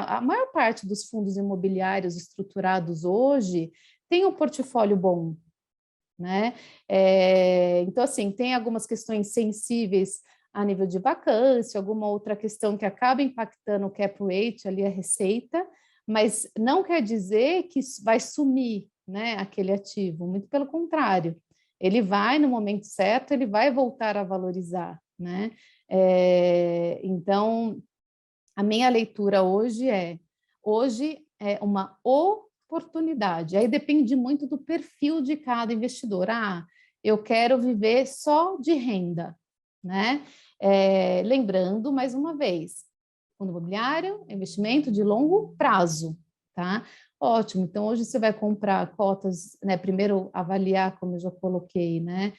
a maior parte dos fundos imobiliários estruturados hoje tem um portfólio bom, né? Então, assim, tem algumas questões sensíveis a nível de vacância, alguma outra questão que acaba impactando o cap rate, ali a receita, mas não quer dizer que vai sumir, né, aquele ativo, muito pelo contrário, ele vai, no momento certo, ele vai voltar a valorizar, né? Então, a minha leitura hoje é uma oportunidade, aí depende muito do perfil de cada investidor. Eu quero viver só de renda, né? Lembrando, mais uma vez, fundo imobiliário, investimento de longo prazo, tá? Ótimo, então hoje você vai comprar cotas, né? Primeiro avaliar, como eu já coloquei, né?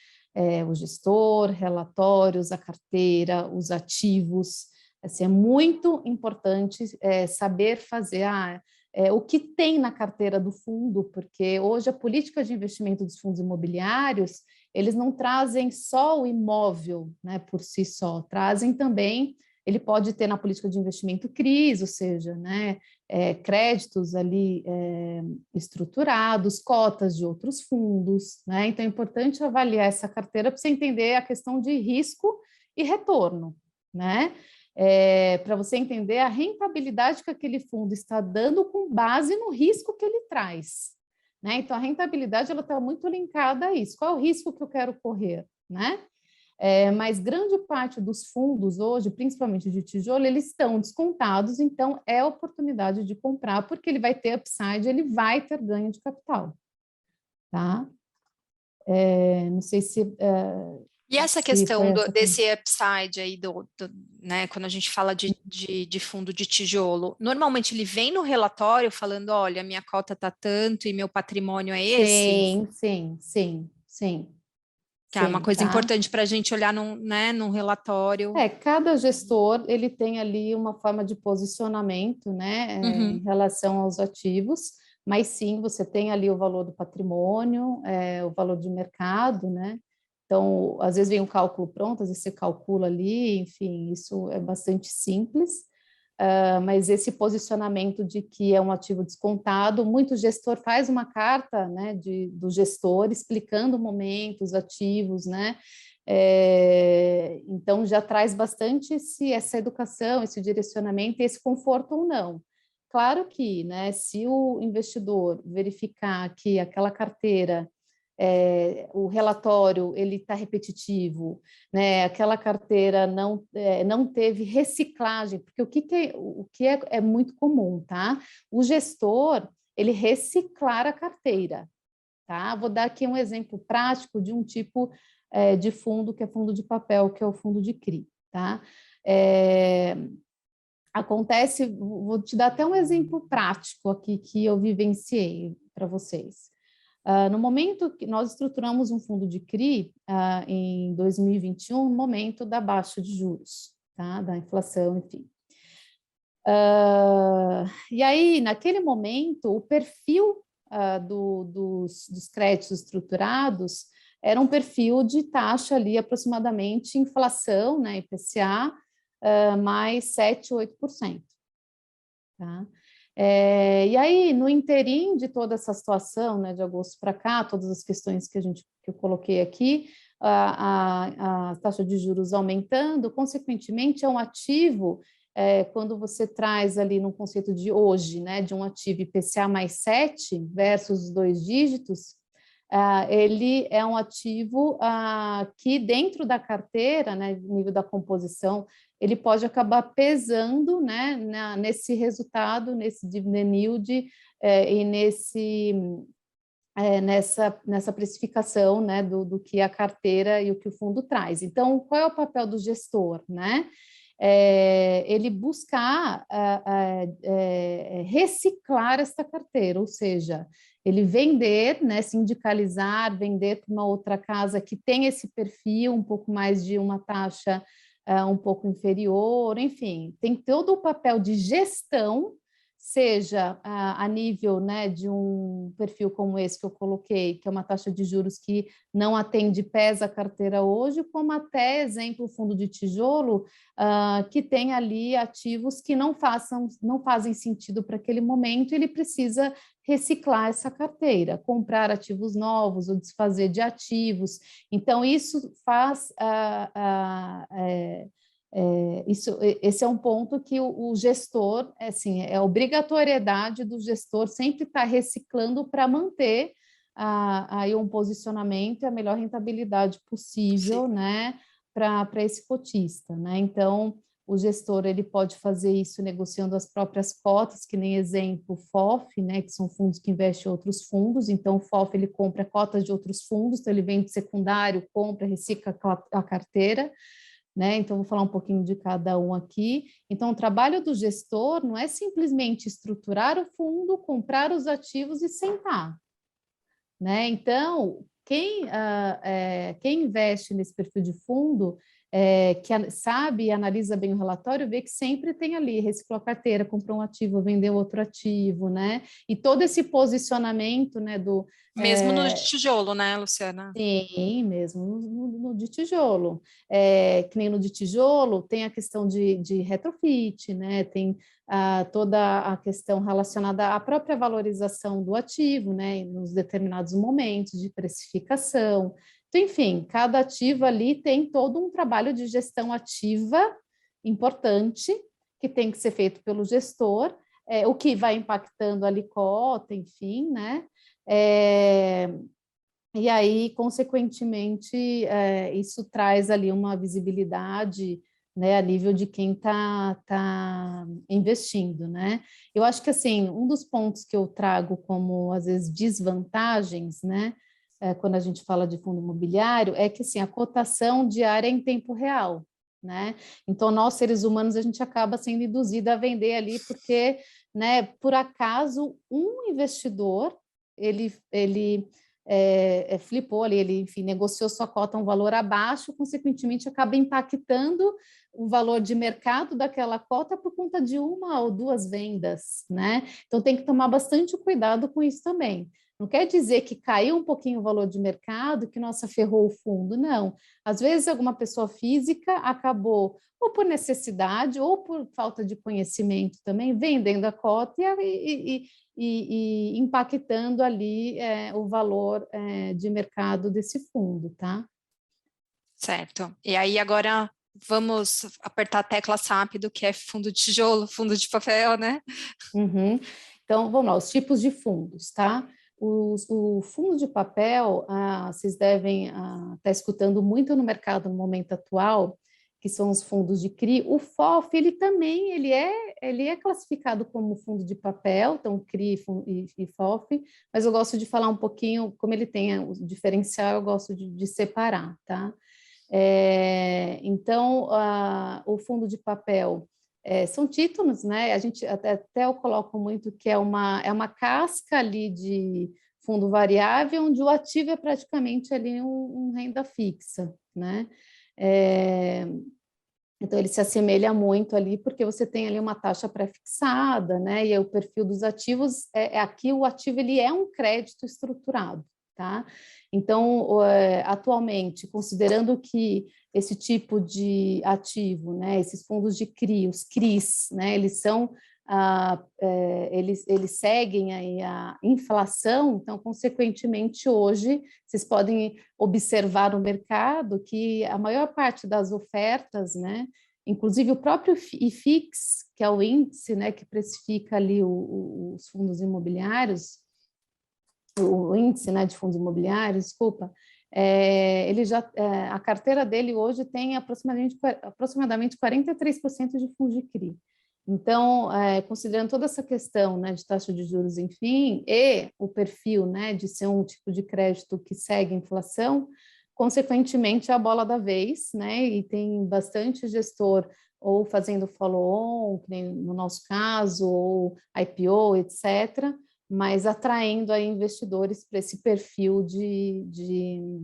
O gestor, relatórios, a carteira, os ativos. Assim, é muito importante saber fazer o que tem na carteira do fundo, porque hoje a política de investimento dos fundos imobiliários, eles não trazem só o imóvel, né, por si só, trazem também, ele pode ter na política de investimento CRIs, ou seja, né, créditos ali estruturados, cotas de outros fundos, né, então é importante avaliar essa carteira para você entender a questão de risco e retorno, né, para você entender a rentabilidade que aquele fundo está dando com base no risco que ele traz, né? Então, a rentabilidade ela está muito linkada a isso. Qual é o risco que eu quero correr, né? Mas grande parte dos fundos hoje, principalmente de tijolo, eles estão descontados, então é oportunidade de comprar, porque ele vai ter upside, ele vai ter ganho de capital, tá? Não sei se... E essa se questão foi essa... desse upside aí, né, quando a gente fala de fundo de tijolo, normalmente ele vem no relatório falando, olha, minha cota está tanto e meu patrimônio é esse? Sim, Que é uma coisa tá? importante para a gente olhar num relatório. Cada gestor ele tem ali uma forma de posicionamento, né, em Uhum. relação aos ativos, mas sim, você tem ali o valor do patrimônio, o valor de mercado, né? Então, às vezes vem um cálculo pronto, às vezes você calcula ali, enfim, isso é bastante simples. Mas esse posicionamento de que é um ativo descontado, muito gestor faz uma carta, né, do gestor explicando o momento, os ativos, né, então já traz bastante essa educação, esse direcionamento, esse conforto ou não. Claro que, né, se o investidor verificar que aquela carteira o relatório ele está repetitivo, né? Aquela carteira não teve reciclagem, porque o que é muito comum, tá? O gestor ele reciclar a carteira, tá? Vou dar aqui um exemplo prático de um tipo de fundo que é fundo de papel, que é o fundo de CRI, tá? Acontece, vou te dar até um exemplo prático aqui que eu vivenciei para vocês. No momento que nós estruturamos um fundo de CRI em 2021, no momento da baixa de juros, tá? Da inflação, enfim. E aí, naquele momento, o perfil dos créditos estruturados era um perfil de taxa ali, aproximadamente, inflação, né, IPCA, mais 7, 8%. Tá? E aí, no interim de toda essa situação, né, de agosto para cá, todas as questões que eu coloquei aqui, a taxa de juros aumentando, consequentemente, é um ativo, quando você traz ali no conceito de hoje, né, de um ativo IPCA mais 7 versus os 2 dígitos, ele é um ativo que dentro da carteira, né, nível da composição, ele pode acabar pesando, né, nesse resultado, nesse dividend yield e nessa precificação, né, do que a carteira e o que o fundo traz. Então, qual é o papel do gestor, né? Ele buscar reciclar essa carteira, ou seja, ele vender, né, sindicalizar, vender para uma outra casa que tem esse perfil um pouco mais de uma taxa um pouco inferior, enfim, tem todo o papel de gestão seja a nível, né, de um perfil como esse que eu coloquei, que é uma taxa de juros que não atende pés a carteira hoje, como até, exemplo, o fundo de tijolo, que tem ali ativos que não fazem sentido para aquele momento, ele precisa reciclar essa carteira, comprar ativos novos ou desfazer de ativos. Então, isso faz esse é um ponto que o gestor, assim, é obrigatoriedade do gestor sempre estar reciclando para manter aí um posicionamento e a melhor rentabilidade possível, Sim. né, para esse cotista, né? Então, o gestor ele pode fazer isso negociando as próprias cotas, que nem exemplo FOF, né, que são fundos que investem em outros fundos. Então, o FOF ele compra cotas de outros fundos, então ele vende secundário, compra, recicla a carteira. Né? Então, vou falar um pouquinho de cada um aqui. Então, o trabalho do gestor não é simplesmente estruturar o fundo, comprar os ativos e sentar. Né? Então, quem investe nesse perfil de fundo, que sabe e analisa bem o relatório, vê que sempre tem ali, reciclou a carteira, comprou um ativo, vendeu outro ativo, né? E todo esse posicionamento, né, Mesmo no tijolo, né, Luciana? Sim, mesmo no de tijolo. Que nem no de tijolo, tem a questão de retrofit, né? Tem toda a questão relacionada à própria valorização do ativo, né? Nos determinados momentos de precificação. Então, enfim, cada ativo ali tem todo um trabalho de gestão ativa importante que tem que ser feito pelo gestor, o que vai impactando a cota, enfim, né? E aí, consequentemente, isso traz ali uma visibilidade, né, a nível de quem tá investindo, né? Eu acho que, assim, um dos pontos que eu trago como, às vezes, desvantagens, né, quando a gente fala de fundo imobiliário, é que, assim, a cotação diária é em tempo real, né? Então, nós, seres humanos, a gente acaba sendo induzido a vender ali porque, né, por acaso, um investidor, ele flipou ali, ele, enfim, negociou sua cota a um valor abaixo, consequentemente acaba impactando o valor de mercado daquela cota por conta de uma ou duas vendas, né? Então tem que tomar bastante cuidado com isso também. Não quer dizer que caiu um pouquinho o valor de mercado, que nossa, ferrou o fundo, não. Às vezes alguma pessoa física acabou, ou por necessidade, ou por falta de conhecimento também, vendendo a cota e impactando ali o valor de mercado desse fundo, tá? Certo. E aí agora vamos apertar a tecla SAP do que é fundo de tijolo, fundo de papel, né? Uhum. Então, vamos lá, os tipos de fundos, tá? O fundo de papel, vocês devem estar escutando muito no mercado no momento atual, que são os fundos de CRI. O FOF, ele é classificado como fundo de papel, então CRI e FOF, mas eu gosto de falar um pouquinho, como ele tem o diferencial, eu gosto de separar, tá? Então, o fundo de papel são títulos, né? A gente até eu coloco muito que é uma casca ali de fundo variável, onde o ativo é praticamente ali um renda fixa, né? Então, ele se assemelha muito ali, porque você tem ali uma taxa pré-fixada, né? E aí, o perfil dos ativos, aqui o ativo ele é um crédito estruturado, tá? Então, atualmente, considerando que esse tipo de ativo, né, esses fundos de CRI, os CRIs, né, eles são eles seguem aí a inflação, então, consequentemente, hoje, vocês podem observar no mercado que a maior parte das ofertas, né, inclusive o próprio IFIX, que é o índice, né, que precifica ali os fundos imobiliários, o índice, né, de fundos imobiliários, desculpa, ele a carteira dele hoje tem aproximadamente 43% de fundos de CRI. Então, considerando toda essa questão, né, de taxa de juros, enfim, e o perfil, né, de ser um tipo de crédito que segue a inflação, consequentemente é a bola da vez, né, e tem bastante gestor ou fazendo follow-on, que nem no nosso caso, ou IPO, etc., mas atraindo aí investidores para esse perfil de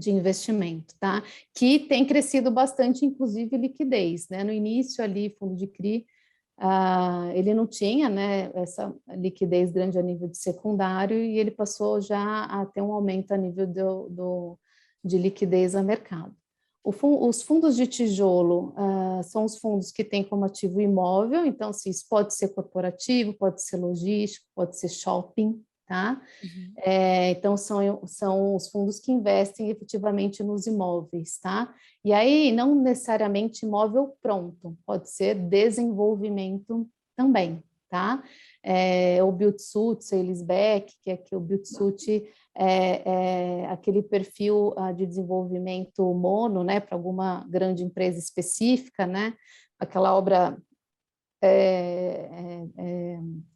investimento, tá? Que tem crescido bastante, inclusive liquidez, né? No início ali, fundo de CRI, ele não tinha, né, essa liquidez grande a nível de secundário e ele passou já a ter um aumento a nível de liquidez a mercado. Os fundos de tijolo são os fundos que têm como ativo imóvel, então assim, isso pode ser corporativo, pode ser logístico, pode ser shopping, tá? Uhum. Então são os fundos que investem efetivamente nos imóveis, tá? E aí não necessariamente imóvel pronto, pode ser desenvolvimento também, tá? O build-to-suit, sale-leaseback, que é que o build-to-suit é aquele perfil de desenvolvimento mono, né, para alguma grande empresa específica, né, aquela obra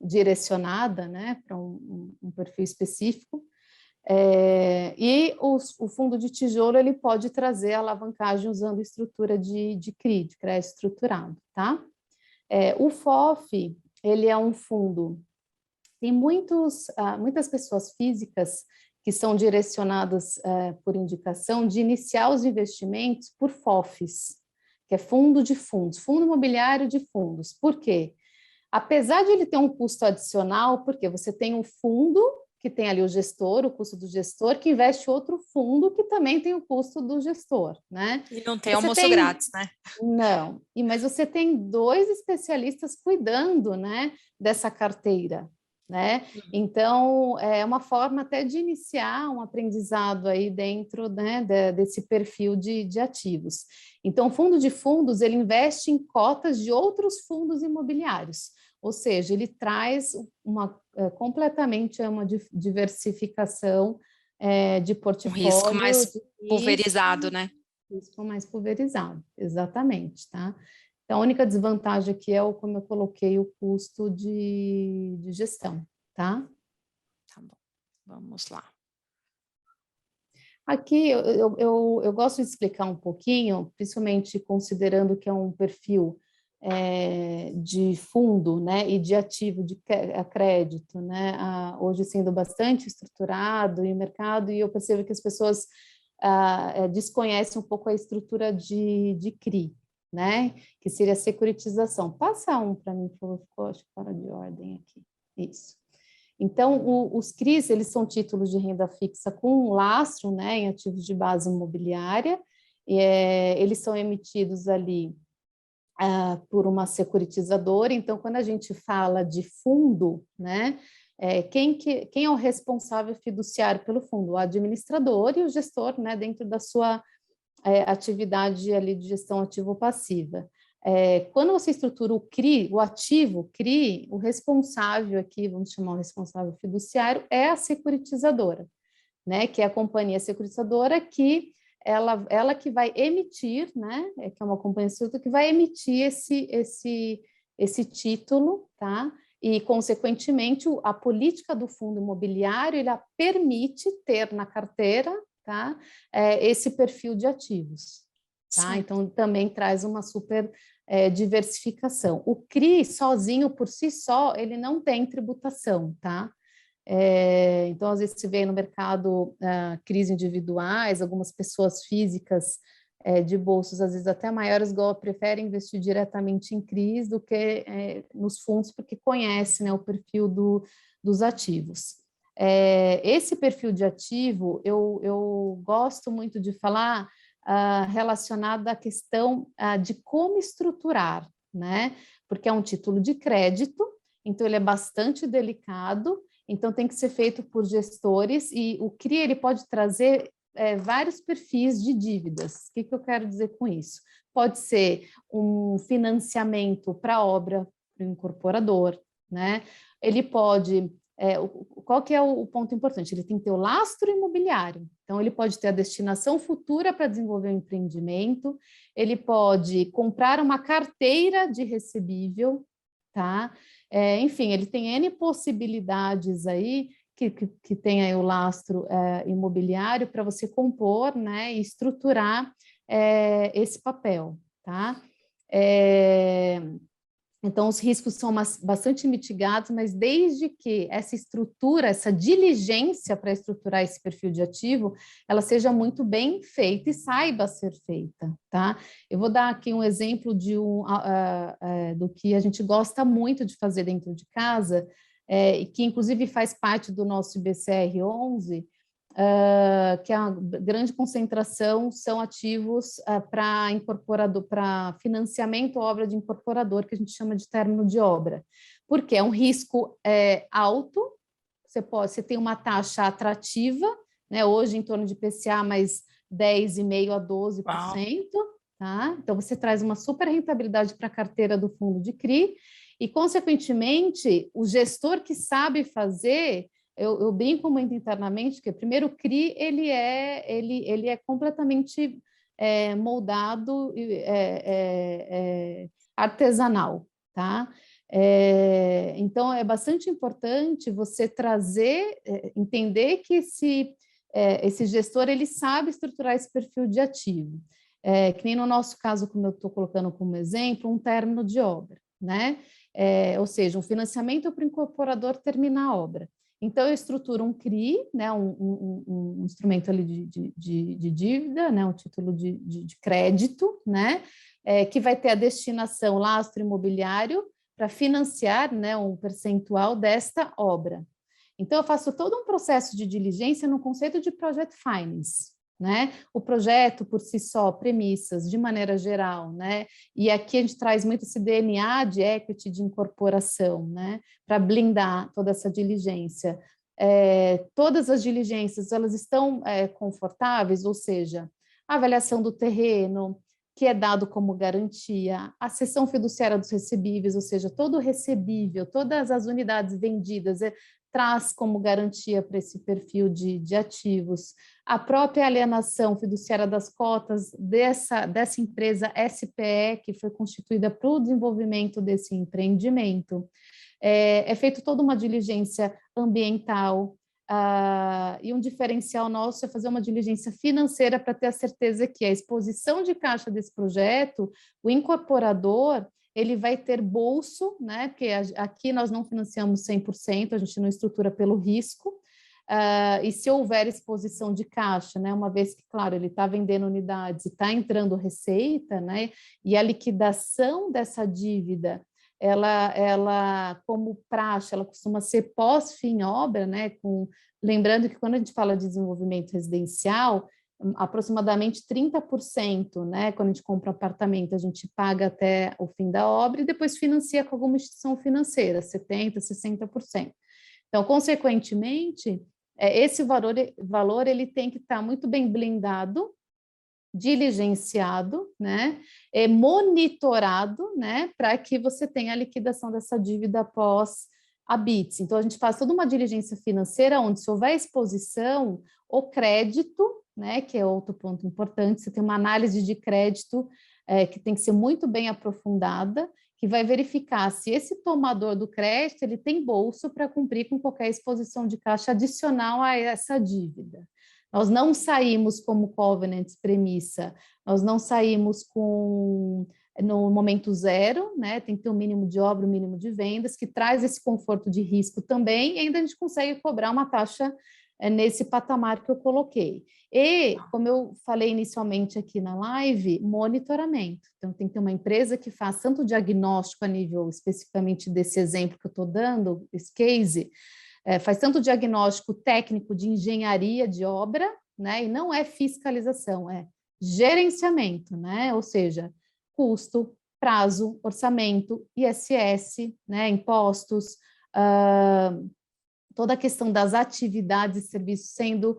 direcionada, né, para um perfil específico. E o fundo de tijolo ele pode trazer alavancagem usando estrutura de CRI, de crédito estruturado, tá? O FOF, ele é um fundo, tem muitas pessoas físicas que são direcionadas por indicação de iniciar os investimentos por FOFs, que é fundo de fundos, fundo imobiliário de fundos. Por quê? Apesar de ele ter um custo adicional, porque você tem um fundo que tem ali o gestor, o custo do gestor, que investe outro fundo que também tem o custo do gestor, né? E não tem almoço grátis, né? Não, mas você tem 2 especialistas cuidando, né, dessa carteira, né? Então, é uma forma até de iniciar um aprendizado aí dentro, né, desse perfil de ativos. Então, o fundo de fundos, ele investe em cotas de outros fundos imobiliários, ou seja, ele traz completamente uma diversificação de Um risco portfólio, mais de pulverizado, né? risco mais pulverizado, exatamente, tá? Então, a única desvantagem aqui é, como eu coloquei, o custo de gestão, tá? Tá bom, vamos lá. Aqui eu gosto de explicar um pouquinho, principalmente considerando que é um perfil de fundo, né, e de ativo de crédito, né, hoje sendo bastante estruturado em mercado, e eu percebo que as pessoas desconhecem um pouco a estrutura de CRI, né, que seria a securitização. Passa um para mim, por favor, ficou, acho que fora de ordem aqui. Isso. Então, os CRIs, eles são títulos de renda fixa com um lastro, né, em ativos de base imobiliária, e eles são emitidos ali por uma securitizadora. Então, quando a gente fala de fundo, né, quem é o responsável fiduciário pelo fundo? O administrador e o gestor, né, dentro da sua atividade ali de gestão ativo-passiva. Quando você estrutura o CRI, o ativo CRI, o responsável aqui, vamos chamar o responsável fiduciário, é a securitizadora, né, que é a companhia securitizadora que ela que vai emitir, né, que é uma companhia securitizadora que vai emitir esse título, tá? E, consequentemente, a política do fundo imobiliário, ela permite ter na carteira, tá, esse perfil de ativos, tá? Sim. Então, também traz uma super diversificação. O CRI, sozinho, por si só, ele não tem tributação, tá? Então, às vezes se vê no mercado CRIs individuais, algumas pessoas físicas de bolsos, às vezes até maiores, preferem investir diretamente em CRIs do que nos fundos, porque conhece, né, o perfil dos ativos. Esse perfil de ativo, eu gosto muito de falar relacionado à questão de como estruturar, né? Porque é um título de crédito, então ele é bastante delicado, então tem que ser feito por gestores, e o CRI ele pode trazer vários perfis de dívidas. O que eu quero dizer com isso? Pode ser um financiamento para obra, para o incorporador, né? Ele pode... qual que é o ponto importante? Ele tem que ter o lastro imobiliário, então ele pode ter a destinação futura para desenvolver um empreendimento, ele pode comprar uma carteira de recebível, tá? Enfim, ele tem N possibilidades aí que tem aí o lastro imobiliário para você compor, né, e estruturar esse papel, tá? Então, os riscos são bastante mitigados, mas desde que essa estrutura, essa diligência para estruturar esse perfil de ativo, ela seja muito bem feita e saiba ser feita, tá? Eu vou dar aqui um exemplo do que a gente gosta muito de fazer dentro de casa, e que inclusive faz parte do nosso IBCR 11, que a grande concentração são ativos para incorporador, para financiamento ou obra de incorporador, que a gente chama de término de obra. Porque é um risco alto, você tem uma taxa atrativa, né, hoje em torno de IPCA mais 10,5% a 12%, tá? Então você traz uma super rentabilidade para a carteira do fundo de CRI, e, consequentemente, o gestor que sabe fazer... Eu brinco muito internamente que, primeiro, o CRI ele é completamente moldado, artesanal, tá? Então, é bastante importante você trazer, entender que esse gestor ele sabe estruturar esse perfil de ativo. Que nem no nosso caso, como eu estou colocando como exemplo, um término de obra, né? Ou seja, um financiamento para o incorporador terminar a obra. Então, eu estruturo um CRI, né, um instrumento ali de dívida, né, um título de crédito, né, que vai ter a destinação lastro imobiliário para financiar, né, um percentual desta obra. Então, eu faço todo um processo de diligência no conceito de Project Finance, né? O projeto por si só, premissas, de maneira geral, né? E aqui a gente traz muito esse DNA de equity, de incorporação, né? Para blindar toda essa diligência. Todas as diligências, elas estão confortáveis, ou seja, a avaliação do terreno, que é dado como garantia, a cessão fiduciária dos recebíveis, ou seja, todo o recebível, todas as unidades vendidas, traz como garantia para esse perfil de ativos, a própria alienação fiduciária das cotas dessa empresa SPE, que foi constituída para o desenvolvimento desse empreendimento. É feito toda uma diligência ambiental, e um diferencial nosso é fazer uma diligência financeira para ter a certeza que a exposição de caixa desse projeto, o incorporador, ele vai ter bolso, né? Porque aqui nós não financiamos 100%, a gente não estrutura pelo risco, e se houver exposição de caixa, né? Uma vez que, claro, ele está vendendo unidades e está entrando receita, né? E a liquidação dessa dívida, ela como praxe, ela costuma ser pós-fim obra, né? Lembrando que quando a gente fala de desenvolvimento residencial, aproximadamente 30%, né? Quando a gente compra um apartamento, a gente paga até o fim da obra e depois financia com alguma instituição financeira, 70%, 60%. Então, consequentemente, esse valor ele tem que estar muito bem blindado, diligenciado, né? Monitorado, né? Para que você tenha a liquidação dessa dívida após a BITS. Então, a gente faz toda uma diligência financeira onde, se houver exposição, o crédito, né, que é outro ponto importante, você tem uma análise de crédito que tem que ser muito bem aprofundada, que vai verificar se esse tomador do crédito ele tem bolso para cumprir com qualquer exposição de caixa adicional a essa dívida. Nós não saímos como covenants premissa, nós não saímos no momento zero, né? Tem que ter um mínimo de obra, um mínimo de vendas, que traz esse conforto de risco também, e ainda a gente consegue cobrar uma taxa nesse patamar que eu coloquei. E, como eu falei inicialmente aqui na live, monitoramento. Então, tem que ter uma empresa que faça tanto diagnóstico a nível especificamente desse exemplo que eu estou dando, esse case, faz tanto diagnóstico técnico de engenharia de obra, né? E não é fiscalização, é gerenciamento, né? Ou seja, custo, prazo, orçamento, ISS, né? Impostos, toda a questão das atividades e serviços sendo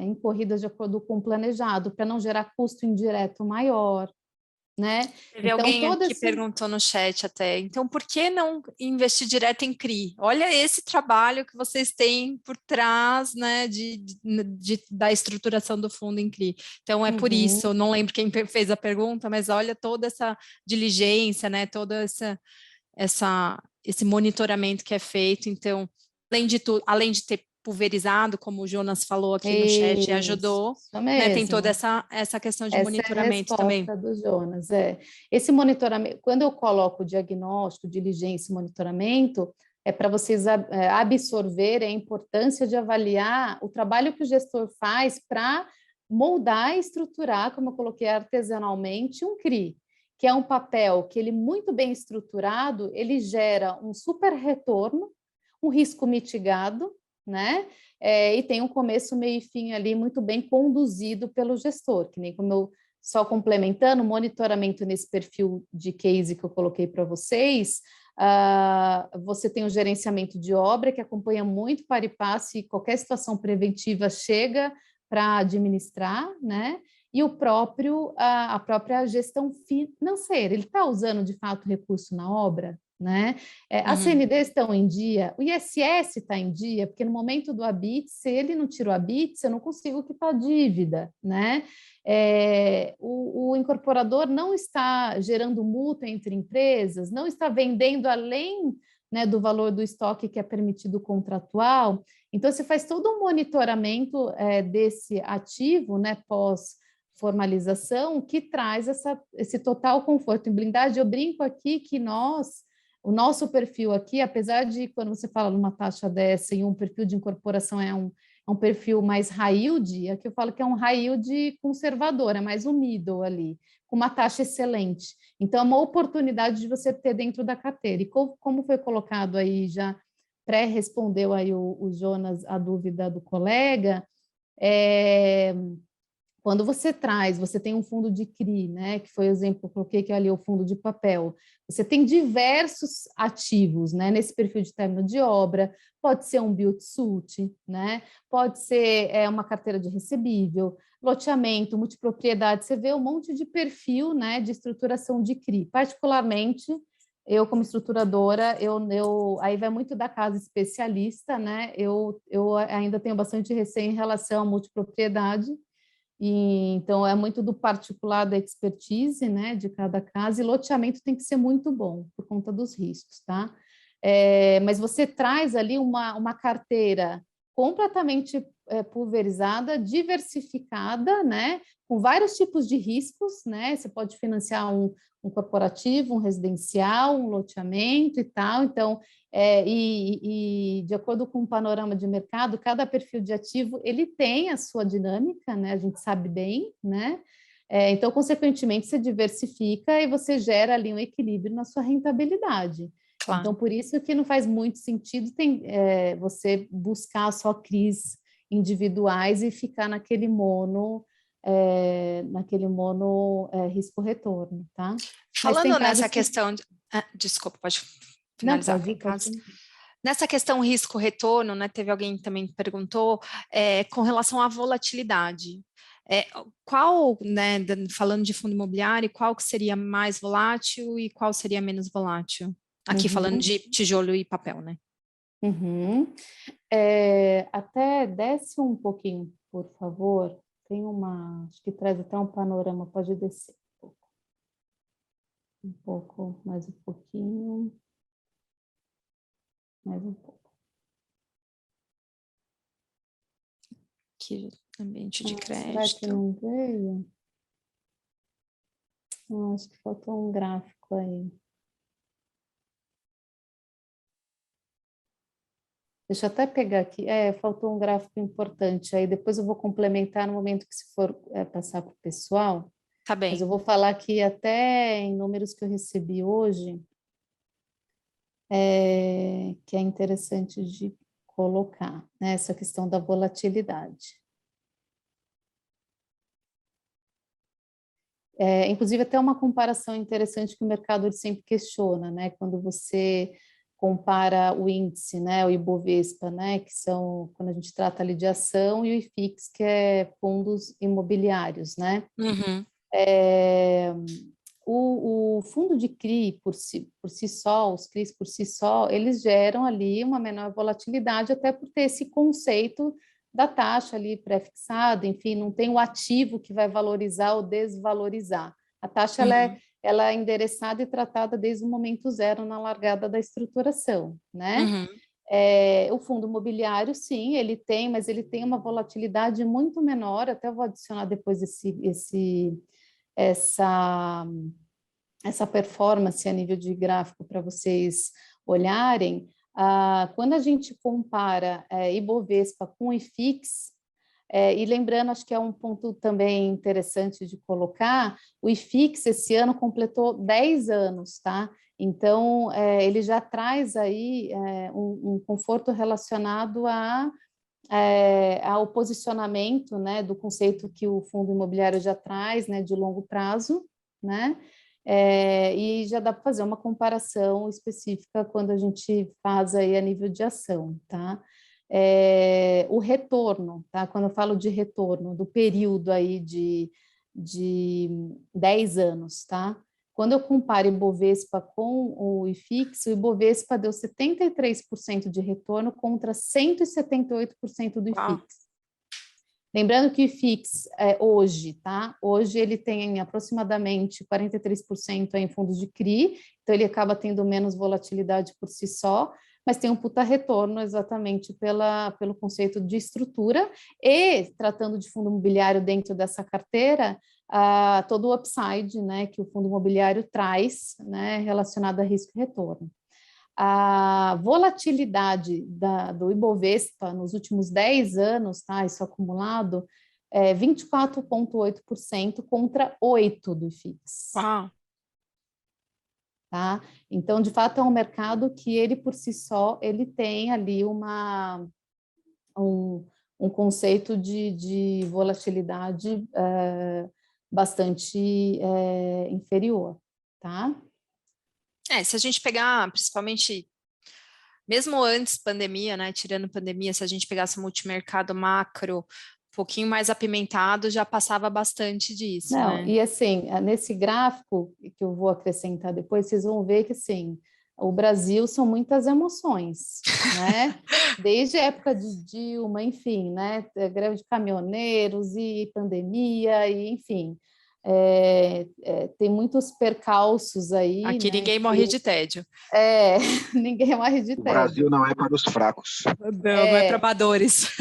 incorridas de acordo com o planejado, para não gerar custo indireto maior, né? Teve então, alguém que perguntou no chat até, então por que não investir direto em CRI? Olha esse trabalho que vocês têm por trás, né, da estruturação do fundo em CRI. Então, é por isso, não lembro quem fez a pergunta, mas olha toda essa diligência, né, toda esse monitoramento que é feito. Então, além de tudo, além de ter pulverizado, como o Jonas falou aqui no chat e ajudou, Isso né? Tem mesmo. toda essa questão de Essa monitoramento é a também. resposta do Jonas, Esse monitoramento, quando eu coloco diagnóstico, diligência e monitoramento, é para vocês absorverem a importância de avaliar o trabalho que o gestor faz para moldar e estruturar, como eu coloquei artesanalmente, um CRI, que é um papel que ele muito bem estruturado, ele gera um super retorno, um risco mitigado, né? E tem um começo, meio e fim ali muito bem conduzido pelo gestor, que nem como eu, só complementando, o monitoramento nesse perfil de case que eu coloquei para vocês, você tem o gerenciamento de obra, que acompanha muito para e passo, e qualquer situação preventiva chega para administrar, né? E a própria gestão financeira, ele está usando de fato recurso na obra? Né? As CNDs estão em dia, o ISS está em dia, porque no momento do habite, se ele não tirou o habite, eu não consigo quitar a dívida, né? O incorporador não está gerando multa entre empresas, não está vendendo além, né, do valor do estoque que é permitido contratual. Então, você faz todo um monitoramento desse ativo, né, pós-formalização, que traz esse total conforto em blindagem. Eu brinco aqui que o nosso perfil aqui, apesar de quando você fala numa taxa dessa e um perfil de incorporação é um perfil mais high yield, aqui eu falo que é um high yield conservador, é mais um middle ali, com uma taxa excelente. Então, é uma oportunidade de você ter dentro da carteira. E como foi colocado aí, já pré-respondeu aí o Jonas a dúvida do colega, quando você tem um fundo de CRI, né, que foi o exemplo que eu coloquei, que é ali o fundo de papel, você tem diversos ativos, né, nesse perfil de término de obra, pode ser um build-to-suit, né, pode ser uma carteira de recebível, loteamento, multipropriedade, você vê um monte de perfil, né, de estruturação de CRI. Particularmente, eu como estruturadora, aí vai muito da casa especialista, né, eu ainda tenho bastante receio em relação à multipropriedade. Então, é muito do particular da expertise, né, de cada casa, e loteamento tem que ser muito bom, por conta dos riscos, tá? Mas você traz ali uma carteira completamente pulverizada, diversificada, né, com vários tipos de riscos, né, você pode financiar um corporativo, um residencial, um loteamento e tal, então, de acordo com o panorama de mercado, cada perfil de ativo, ele tem a sua dinâmica, né, a gente sabe bem, né, então, consequentemente, você diversifica e você gera ali um equilíbrio na sua rentabilidade. Claro. Então, por isso que não faz muito sentido você buscar só CRIs individuais e ficar naquele mono risco-retorno, tá? Falando nessa questão... desculpa, pode finalizar. Não, pode. Nessa questão risco-retorno, né, teve alguém que também perguntou, com relação à volatilidade. Qual, né, falando de fundo imobiliário, qual que seria mais volátil e qual seria menos volátil? Aqui falando de tijolo e papel, né? Até desce um pouquinho, por favor. Tem acho que traz até um panorama, pode descer um pouco, mais um pouquinho, mais um pouco. Aqui, ambiente de crédito. Será que não veio? Acho que faltou um gráfico aí. Deixa eu até pegar aqui. Faltou um gráfico importante aí. Depois eu vou complementar no momento que se for passar para o pessoal. Tá bem. Mas eu vou falar aqui até em números que eu recebi hoje, que é interessante de colocar, né? Essa questão da volatilidade. Inclusive, até uma comparação interessante que o mercado ele sempre questiona, né? Quando você compara o índice, né, o Ibovespa, né, que são, quando a gente trata ali de ação, e o IFIX, que é fundos imobiliários, né? O fundo de CRI, por si só, os CRIs por si só, eles geram ali uma menor volatilidade, até por ter esse conceito da taxa ali pré-fixada, enfim, não tem o ativo que vai valorizar ou desvalorizar. A taxa ela é endereçada e tratada desde o momento zero na largada da estruturação, né? O fundo imobiliário, sim, ele tem, mas ele tem uma volatilidade muito menor, até eu vou adicionar depois essa performance a nível de gráfico para vocês olharem. Quando a gente compara Ibovespa com o IFIX, e lembrando, acho que é um ponto também interessante de colocar, o IFIX esse ano completou 10 anos, tá? Então, ele já traz aí um conforto relacionado ao posicionamento, né, do conceito que o fundo imobiliário já traz, né, de longo prazo, né? E já dá para fazer uma comparação específica quando a gente faz aí a nível de ação, tá? O retorno, tá? Quando eu falo de retorno, do período aí de 10 anos, tá? Quando eu comparo Ibovespa com o IFIX, o Ibovespa deu 73% de retorno contra 178% do Uau. IFIX. Lembrando que o IFIX hoje, tá? Hoje ele tem aproximadamente 43% em fundos de CRI, então ele acaba tendo menos volatilidade por si só, mas tem um puta retorno exatamente pelo conceito de estrutura e, tratando de fundo imobiliário dentro dessa carteira, todo o upside, né, que o fundo imobiliário traz, né, relacionado a risco e retorno. A volatilidade do Ibovespa nos últimos 10 anos, tá, isso acumulado, 24,8% contra 8% do IFIX. Uau. Tá? Então, de fato, é um mercado que ele, por si só, ele tem ali um conceito de volatilidade bastante inferior, tá? Se a gente pegar, principalmente, mesmo antes pandemia, né, tirando pandemia, se a gente pegasse o multimercado macro, um pouquinho mais apimentado, já passava bastante disso, Não, né? e assim, nesse gráfico que eu vou acrescentar depois, vocês vão ver que, assim, o Brasil são muitas emoções, né? Desde a época de Dilma, enfim, né? Greve de caminhoneiros e pandemia, e enfim, tem muitos percalços aí, Aqui né? ninguém morre de tédio. Ninguém morre de O tédio. Brasil não é para os fracos. Não é para amadores.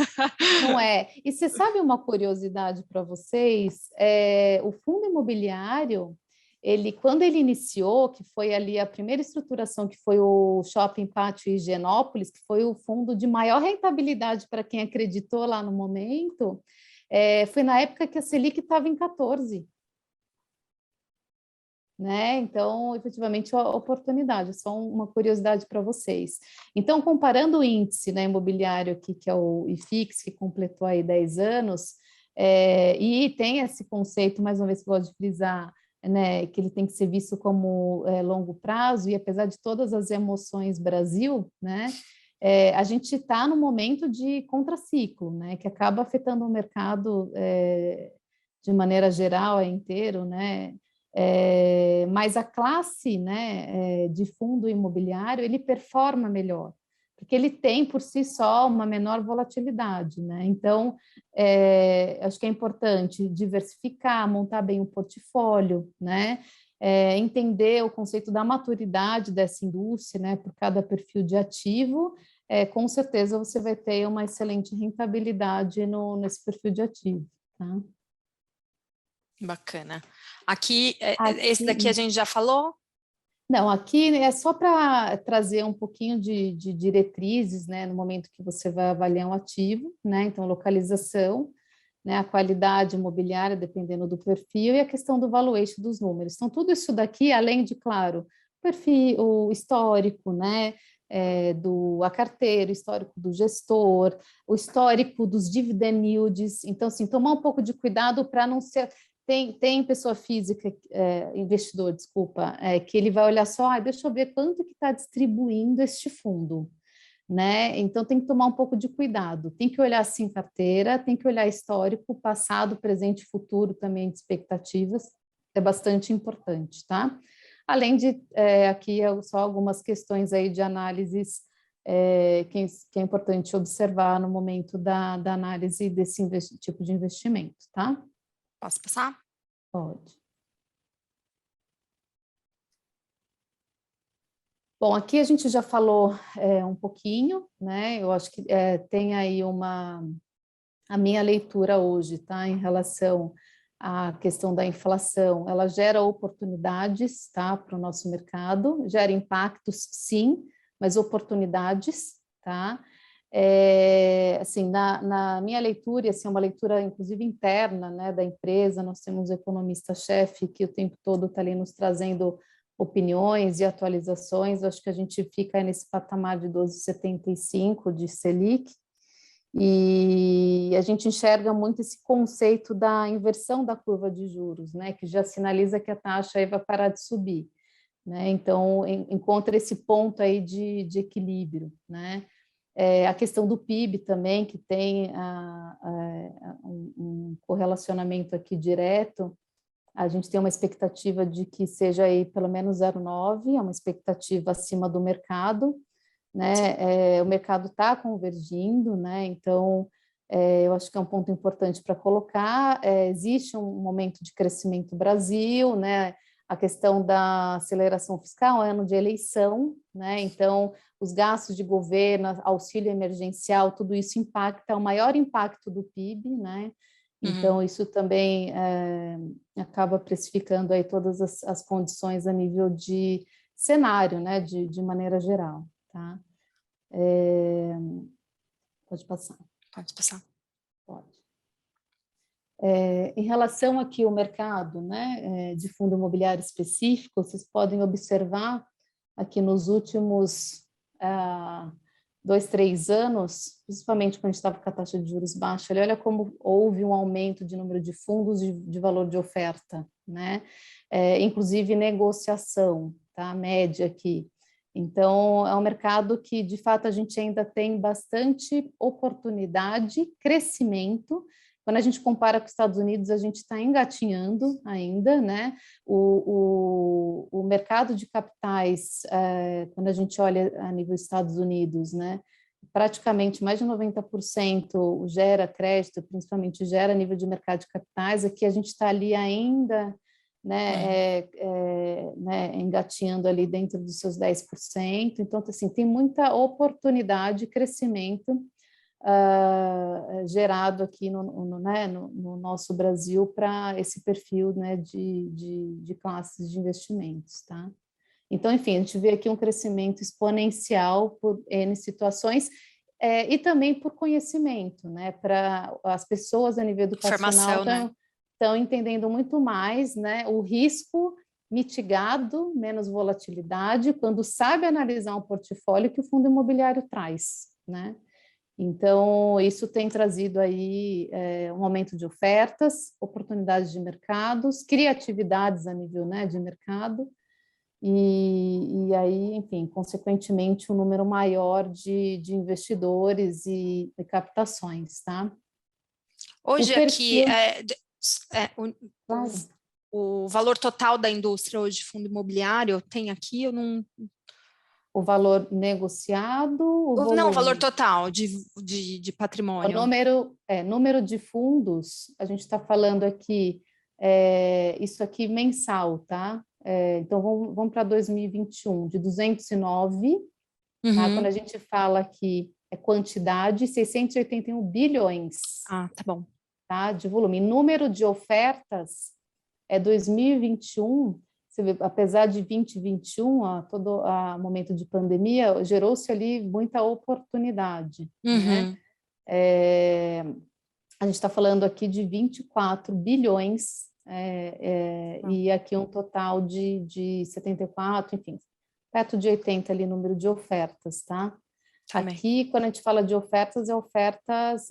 Não é. E você sabe uma curiosidade para vocês? O fundo imobiliário, quando ele iniciou, que foi ali a primeira estruturação, que foi o Shopping Pátio Higienópolis, que foi o fundo de maior rentabilidade para quem acreditou lá no momento, foi na época que a Selic estava em 14%. Né? Então, efetivamente, a oportunidade, só uma curiosidade para vocês. Então, comparando o índice, né, imobiliário aqui, que é o IFIX, que completou aí 10 anos, e tem esse conceito, mais uma vez que eu gosto de frisar, né, que ele tem que ser visto como longo prazo, e apesar de todas as emoções Brasil, né, a gente está no momento de contraciclo, né, que acaba afetando o mercado de maneira geral, inteiro, né, mas a classe, né, de fundo imobiliário, ele performa melhor, porque ele tem por si só uma menor volatilidade, né? Então, acho que é importante diversificar, montar bem o portfólio, né? Entender o conceito da maturidade dessa indústria, né, por cada perfil de ativo, com certeza você vai ter uma excelente rentabilidade nesse perfil de ativo, tá? Bacana. Aqui, esse Aqui, daqui a gente já falou? não, aqui é só para trazer um pouquinho de diretrizes, né, no momento que você vai avaliar um ativo, né, então localização, né, a qualidade imobiliária, dependendo do perfil, e a questão do valuation dos números. Então, tudo isso daqui, além de, claro, o perfil, o histórico, né, a carteira, o histórico do gestor, o histórico dos dividend yields. Então, assim, tomar um pouco de cuidado para não ser... Tem pessoa física, investidor, desculpa, que ele vai olhar só, deixa eu ver quanto que está distribuindo este fundo, né? Então tem que tomar um pouco de cuidado, tem que olhar sim carteira, tem que olhar histórico, passado, presente e futuro também de expectativas, é bastante importante, tá? Além de, aqui só algumas questões aí de análises que é importante observar no momento da análise desse tipo de investimento, tá? Posso passar? Pode. Bom, aqui a gente já falou um pouquinho, né? Eu acho que tem aí a minha leitura hoje, tá? Em relação à questão da inflação, ela gera oportunidades, tá? Para o nosso mercado, gera impactos, sim, mas oportunidades, tá? Assim, na minha leitura, e assim, é uma leitura inclusive interna, né, da empresa, nós temos um economista-chefe que o tempo todo está ali nos trazendo opiniões e atualizações. Eu acho que a gente fica nesse patamar de 12,75 de Selic, e a gente enxerga muito esse conceito da inversão da curva de juros, né, que já sinaliza que a taxa aí vai parar de subir, né? Então, encontra esse ponto aí de equilíbrio, né? A questão do PIB também, que tem um correlacionamento aqui direto. A gente tem uma expectativa de que seja aí pelo menos 0,9, é uma expectativa acima do mercado, né? O mercado está convergindo, né? Então, eu acho que é um ponto importante para colocar. Existe um momento de crescimento no Brasil, né? A questão da aceleração fiscal, é ano de eleição, né? Então, os gastos de governo, auxílio emergencial, tudo isso impacta, é o maior impacto do PIB, né? Então, isso também acaba precificando aí todas as condições a nível de cenário, né? De maneira geral, tá? Pode passar. Pode passar. Pode. Em relação aqui ao mercado, né, de fundo imobiliário específico, vocês podem observar aqui nos últimos 2, 3 anos, principalmente quando a gente estava com a taxa de juros baixa, olha como houve um aumento de número de fundos de valor de oferta, né? Inclusive negociação, tá? Média aqui. Então, é um mercado que, de fato, a gente ainda tem bastante oportunidade, crescimento. Quando a gente compara com os Estados Unidos, a gente está engatinhando ainda, né? O mercado de capitais, quando a gente olha a nível Estados Unidos, né? Praticamente mais de 90% gera crédito, principalmente gera nível de mercado de capitais. Aqui a gente está ali ainda, né, né, engatinhando ali dentro dos seus 10%. Então, assim, tem muita oportunidade, crescimento gerado aqui no nosso Brasil para esse perfil, né, de classes de investimentos, tá? Então, enfim, a gente vê aqui um crescimento exponencial por N situações, e também por conhecimento, né? Para as pessoas a nível educacional estão entendendo muito mais, né? O risco mitigado, menos volatilidade, quando sabe analisar um portfólio que o fundo imobiliário traz, né? Então, isso tem trazido aí um aumento de ofertas, oportunidades de mercados, criatividades a nível, né, de mercado, e aí, enfim, consequentemente, um número maior de investidores e captações, tá? Hoje aqui, Claro. o valor total da indústria hoje de fundo imobiliário, tem aqui, eu não... O valor negociado, o volume? Não, o valor total de O patrimônio. número de fundos, a gente está falando aqui, isso aqui mensal, tá? Então, vamos para 2021, de 209, tá? Quando a gente fala aqui, quantidade, 681 bilhões. Ah, tá bom. Tá? De volume. Número de ofertas, 2021, você vê, apesar de 2021, todo momento de pandemia, gerou-se ali muita oportunidade, né? A gente está falando aqui de 24 bilhões, e aqui um total de 74, enfim, perto de 80 ali, número de ofertas, tá? Também. Aqui, quando a gente fala de ofertas, ofertas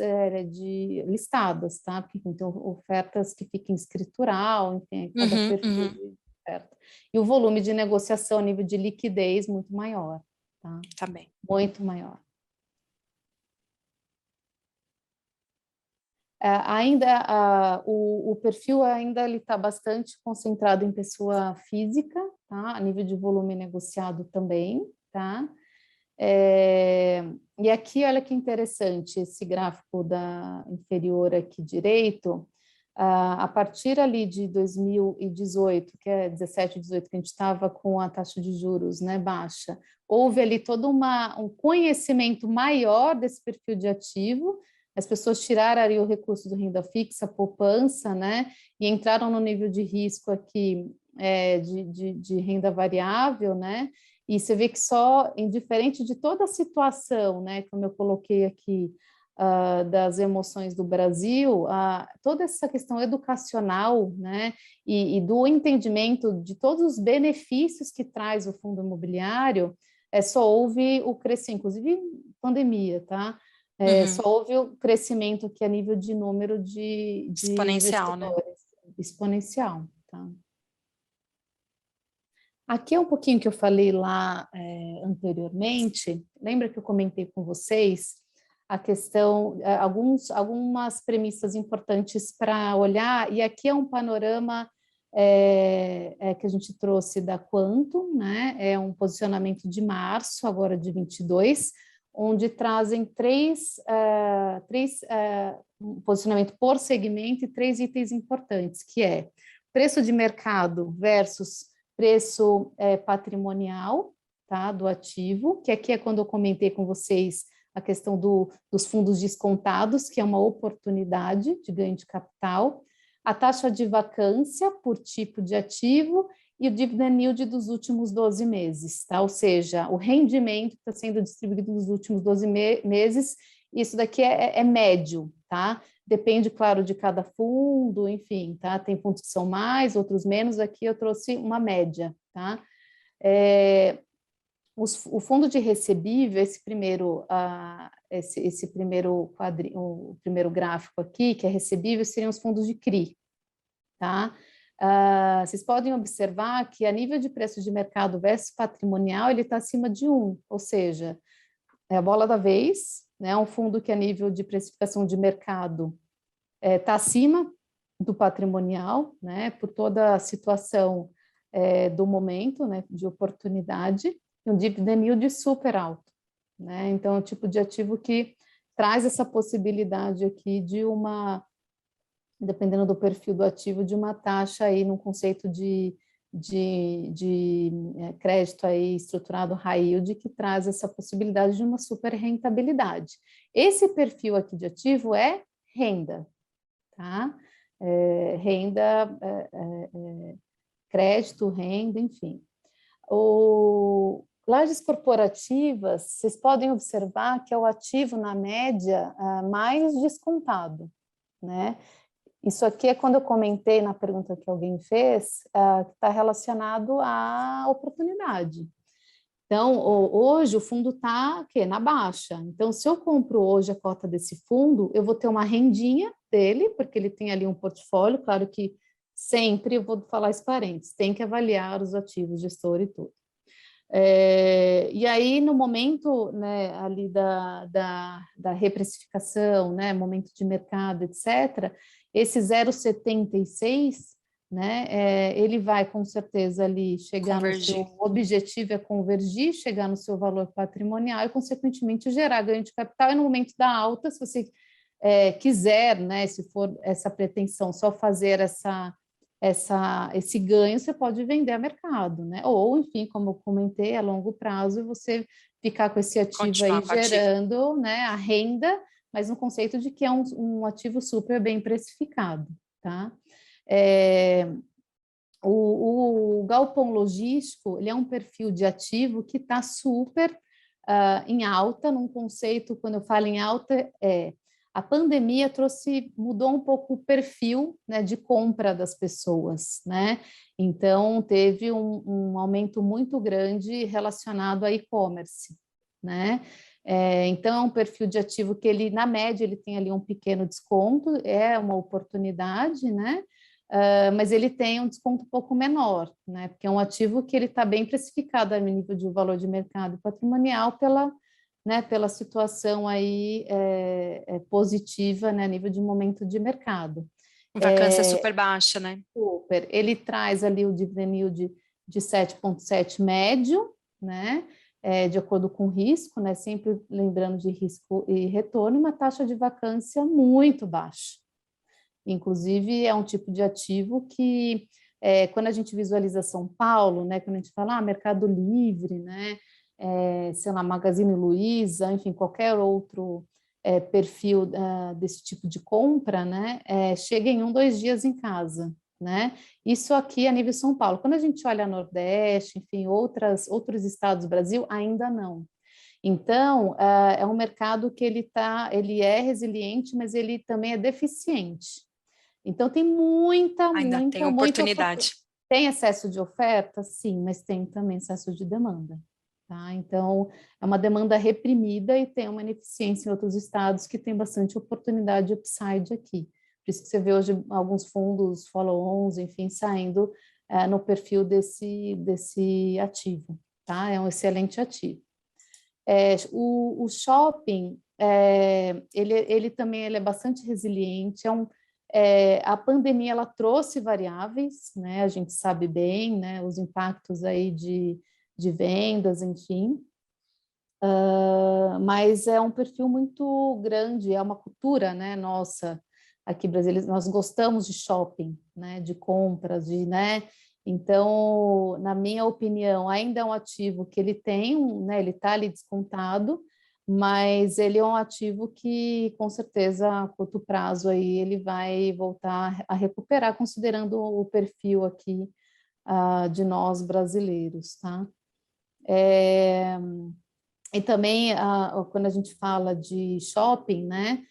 de listadas, tá? Porque então, ofertas que ficam em escritural, enfim, cada perfil de oferta. E o volume de negociação a nível de liquidez muito maior, tá? Também. Muito maior. Ainda o perfil ainda está bastante concentrado em pessoa física, tá? A nível de volume negociado também, tá? E aqui, olha que interessante, esse gráfico inferior aqui direito, A partir ali de 2018, que é 17, 18, que a gente estava com a taxa de juros, né, baixa, houve ali todo um conhecimento maior desse perfil de ativo, as pessoas tiraram ali o recurso do renda fixa, poupança, né, e entraram no nível de risco aqui de renda variável, né, e você vê que só, indiferente de toda a situação, né, como eu coloquei aqui, das emoções do Brasil, toda essa questão educacional, né, e do entendimento de todos os benefícios que traz o fundo imobiliário, só houve o crescimento, inclusive pandemia, tá? Só houve o crescimento aqui a nível de número de Exponencial, né? investidores, exponencial, tá? Aqui é um pouquinho que eu falei lá anteriormente, lembra que eu comentei com vocês a questão, algumas premissas importantes para olhar, e aqui é um panorama que a gente trouxe da Quantum, né? É um posicionamento de março, agora de 22, onde trazem um posicionamento por segmento e 3 itens importantes, que é preço de mercado versus preço patrimonial, tá, do ativo, que aqui é quando eu comentei com vocês a questão dos fundos descontados, que é uma oportunidade de ganho de capital, a taxa de vacância por tipo de ativo e o dividend yield dos últimos 12 meses, tá? Ou seja, o rendimento que está sendo distribuído nos últimos 12 meses, isso daqui é médio, tá? Depende, claro, de cada fundo, enfim, tá? Tem fundos que são mais, outros menos, aqui eu trouxe uma média, tá? O fundo de recebível, esse primeiro quadrinho, o primeiro gráfico aqui, que é recebível, seriam os fundos de CRI, tá? Vocês podem observar que a nível de preço de mercado versus patrimonial, ele está acima de 1, ou seja, é a bola da vez, né? Um fundo que a nível de precificação de mercado está acima do patrimonial, né? Por toda a situação do momento, né? De oportunidade, e um dividend yield super alto, né? Então, é um tipo de ativo que traz essa possibilidade aqui de dependendo do perfil do ativo, de uma taxa aí num conceito de crédito aí estruturado high yield, que traz essa possibilidade de uma super rentabilidade. Esse perfil aqui de ativo é renda, tá? Crédito, renda, enfim. Lajes corporativas, vocês podem observar que é o ativo, na média, mais descontado, né? Isso aqui é quando eu comentei na pergunta que alguém fez, que está relacionado à oportunidade. Então, hoje o fundo está na baixa. Então, se eu compro hoje a cota desse fundo, eu vou ter uma rendinha dele, porque ele tem ali um portfólio, claro que sempre, eu vou falar esse parênteses, tem que avaliar os ativos, gestor e tudo. E aí, no momento, né, ali da reprecificação, né, momento de mercado, etc., esse 0,76, né, ele vai com certeza ali chegar Convergir. no seu objetivo, é convergir, chegar no seu valor patrimonial e, consequentemente, gerar ganho de capital. E no momento da alta, se você quiser, né, se for essa pretensão, só fazer esse ganho, você pode vender a mercado, né? Ou, enfim, como eu comentei, a longo prazo, você ficar com esse ativo Continuar aí com o ativo. gerando, né, a renda, mas no conceito de que é um ativo super bem precificado, tá? O galpão logístico, ele é um perfil de ativo que está super em alta, num conceito, quando eu falo em alta, a pandemia mudou um pouco o perfil, né, de compra das pessoas, né? Então, teve um aumento muito grande relacionado a e-commerce, né? Então, é um perfil de ativo que ele, na média, ele tem ali um pequeno desconto, é uma oportunidade, né? Mas ele tem um desconto um pouco menor, né? Porque é um ativo que ele está bem precificado a nível de valor de mercado patrimonial pela situação aí positiva, né, a nível de momento de mercado. Vacância super baixa, né? Super. Ele traz ali o dividend yield de 7,7 médio, né? De acordo com o risco, né? Sempre lembrando de risco e retorno, uma taxa de vacância muito baixa. Inclusive, é um tipo de ativo que, quando a gente visualiza São Paulo, né, quando a gente fala Mercado Livre, né, sei lá, Magazine Luiza, enfim, qualquer outro perfil desse tipo de compra, né, chega em 1, 2 dias em casa, né? Isso aqui a nível São Paulo. Quando a gente olha Nordeste, enfim, outros estados do Brasil, ainda não. Então, é um mercado que ele é resiliente, mas ele também é deficiente. Então, tem Ainda tem muita oportunidade. oportunidade. Tem excesso de oferta? Sim, mas tem também excesso de demanda. Tá? Então, é uma demanda reprimida e tem uma ineficiência em outros estados que tem bastante oportunidade de upside aqui. Por isso que você vê hoje alguns fundos follow-ons, enfim, saindo no perfil desse ativo. Tá? É um excelente ativo. O shopping, ele também ele é bastante resiliente, a pandemia ela trouxe variáveis, né, a gente sabe bem, né, os impactos aí de vendas, enfim, mas é um perfil muito grande, é uma cultura, né, nossa, aqui brasileira, nós gostamos de shopping, né, de compras, né, então, na minha opinião, ainda é um ativo que ele tem, né, ele está ali descontado, mas ele é um ativo que, com certeza, a curto prazo aí ele vai voltar a recuperar, considerando o perfil aqui de nós brasileiros, tá? E também, quando a gente fala de shopping, né,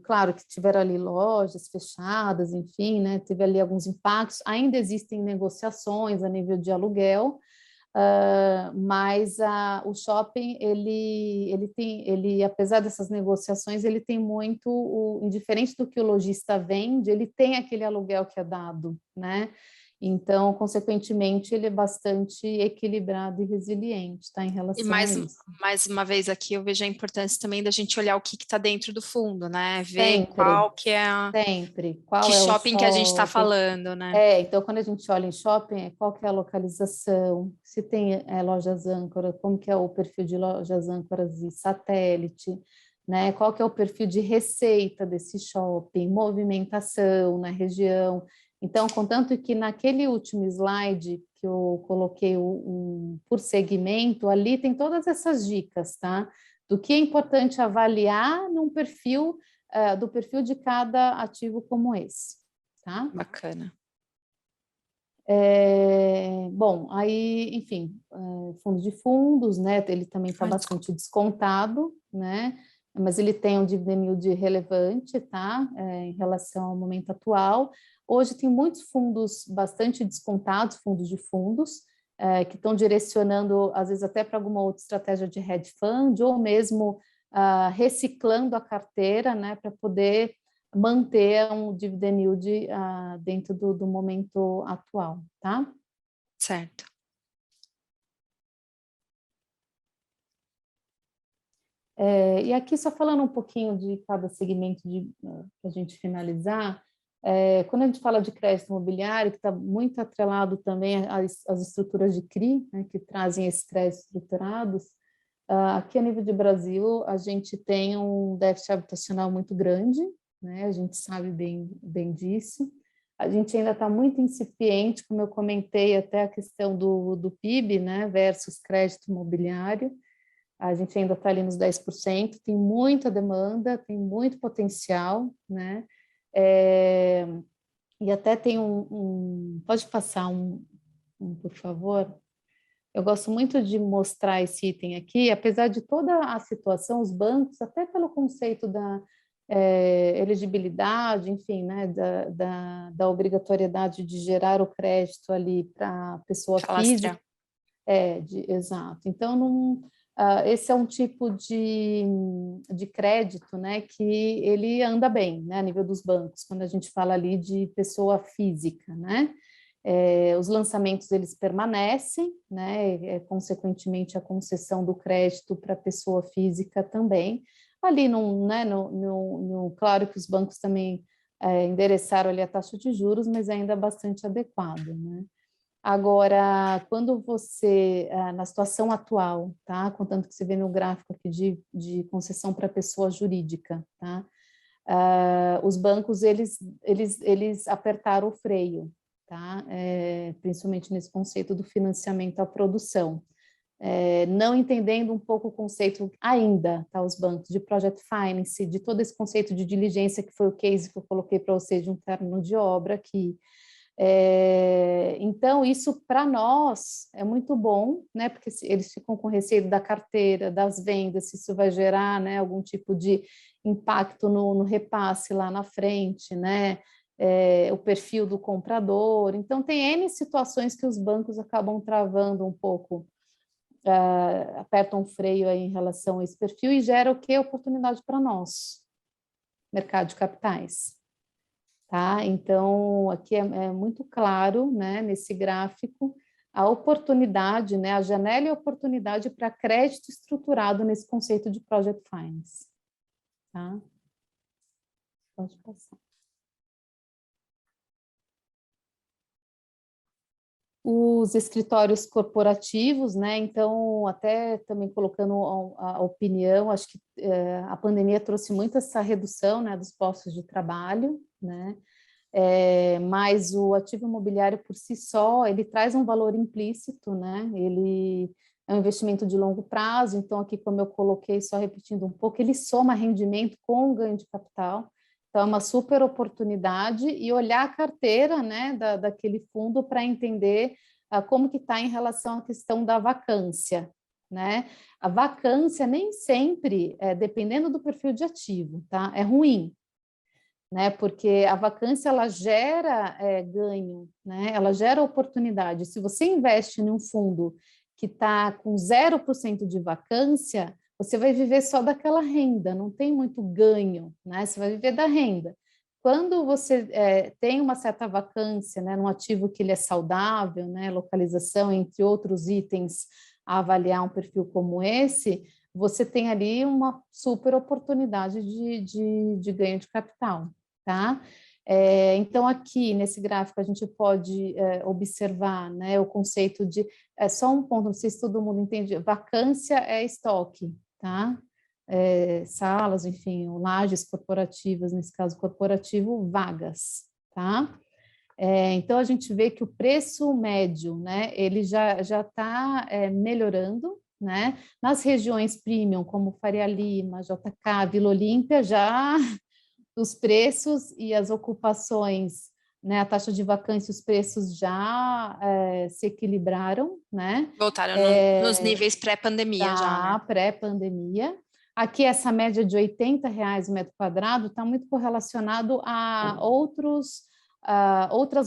claro que tiveram ali lojas fechadas, enfim, né, teve ali alguns impactos, ainda existem negociações a nível de aluguel, mas o shopping, apesar dessas negociações, ele tem muito, indiferente do que o lojista vende, ele tem aquele aluguel que é dado, né? Então, consequentemente, ele é bastante equilibrado e resiliente, tá, em E relação a isso. mais uma vez aqui eu vejo a importância também da gente olhar o que está dentro do fundo, né? Ver Sempre, qual que é sempre. que Qual é o shopping que a gente está shopping? falando, né? Então, quando a gente olha em shopping, qual que é a localização, se tem lojas âncora, como que é o perfil de lojas âncoras e satélite, né? Qual que é o perfil de receita desse shopping, movimentação na região. Então, contanto que naquele último slide que eu coloquei por segmento, ali tem todas essas dicas, tá? Do que é importante avaliar num perfil, do perfil de cada ativo como esse, tá? Bacana. Bom, aí, enfim, fundo de fundos, né? Ele também está Desculpa. bastante descontado, né? Mas ele tem um dividend yield relevante, tá? Em relação ao momento atual. Hoje tem muitos fundos bastante descontados, fundos de fundos, que estão direcionando, às vezes, até para alguma outra estratégia de hedge fund, ou mesmo reciclando a carteira, né? Para poder manter um dividend yield dentro do momento atual, tá? Certo. E aqui, só falando um pouquinho de cada segmento para a gente finalizar, quando a gente fala de crédito imobiliário, que está muito atrelado também às estruturas de CRI, né, que trazem esses créditos estruturados, aqui a nível de Brasil, a gente tem um déficit habitacional muito grande, né, a gente sabe bem disso. A gente ainda está muito incipiente, como eu comentei, até a questão do PIB, né, versus crédito imobiliário. A gente ainda está ali nos 10%, tem muita demanda, tem muito potencial, né? E até tem pode passar por favor? Eu gosto muito de mostrar esse item aqui, apesar de toda a situação, os bancos, até pelo conceito da elegibilidade, enfim, né, da obrigatoriedade de gerar o crédito ali para a pessoa física. Falastrar. Exato. Então, esse é um tipo de crédito, né, que ele anda bem, né, a nível dos bancos, quando a gente fala ali de pessoa física, né? Os lançamentos eles permanecem, né? Consequentemente a concessão do crédito para a pessoa física também. Ali, né, claro que os bancos também endereçaram ali a taxa de juros, mas ainda bastante adequado, né? Agora, quando você, na situação atual, tá? Contanto que você vê no gráfico aqui de concessão para pessoa jurídica, tá? os bancos, eles apertaram o freio, tá? Principalmente nesse conceito do financiamento à produção. Não entendendo um pouco o conceito ainda, tá? Os bancos de Project Finance, de todo esse conceito de diligência, que foi o case que eu coloquei para vocês de um término de obra aqui. Então, isso para nós é muito bom, né? Porque eles ficam com receio da carteira, das vendas, se isso vai gerar, né, algum tipo de impacto no repasse lá na frente, né? O perfil do comprador. Então, tem N situações que os bancos acabam travando um pouco, apertam o freio aí em relação a esse perfil e gera o que? Oportunidade para nós, mercado de capitais. Tá? Então, aqui é muito claro, né, nesse gráfico, a oportunidade, né, a janela e a oportunidade para crédito estruturado nesse conceito de Project Finance. Tá? Pode passar. Os escritórios corporativos, né? Então, até também colocando a opinião, acho que a pandemia trouxe muito essa redução, né, dos postos de trabalho, né? Mas o ativo imobiliário por si só, ele traz um valor implícito, né? Ele é um investimento de longo prazo, então aqui, como eu coloquei, só repetindo um pouco, ele soma rendimento com ganho de capital. Então, é uma super oportunidade e olhar a carteira, né, daquele fundo para entender como que está em relação à questão da vacância, né? A vacância nem sempre, dependendo do perfil de ativo, tá? É ruim, né? Porque a vacância, ela gera ganho, né? Ela gera oportunidade. Se você investe em um fundo que está com 0% de vacância, você vai viver só daquela renda, não tem muito ganho, né? Você vai viver da renda. Quando você tem uma certa vacância, né, num ativo que ele é saudável, né, localização, entre outros itens, a avaliar um perfil como esse, você tem ali uma super oportunidade de ganho de capital, tá? Então, aqui nesse gráfico, a gente pode observar, né, o conceito de... só um ponto, não sei se todo mundo entende, vacância é estoque, tá? Salas, enfim, lajes corporativas, nesse caso corporativo, vagas, tá? Então, a gente vê que o preço médio, né, ele já está melhorando, né? Nas regiões premium, como Faria Lima, JK, Vila Olímpia, já os preços e as ocupações, né, a taxa de vacância, os preços já se equilibraram, né? Voltaram nos níveis pré-pandemia já, né? Pré-pandemia. Aqui, essa média de R$80 o metro quadrado está muito correlacionado a outras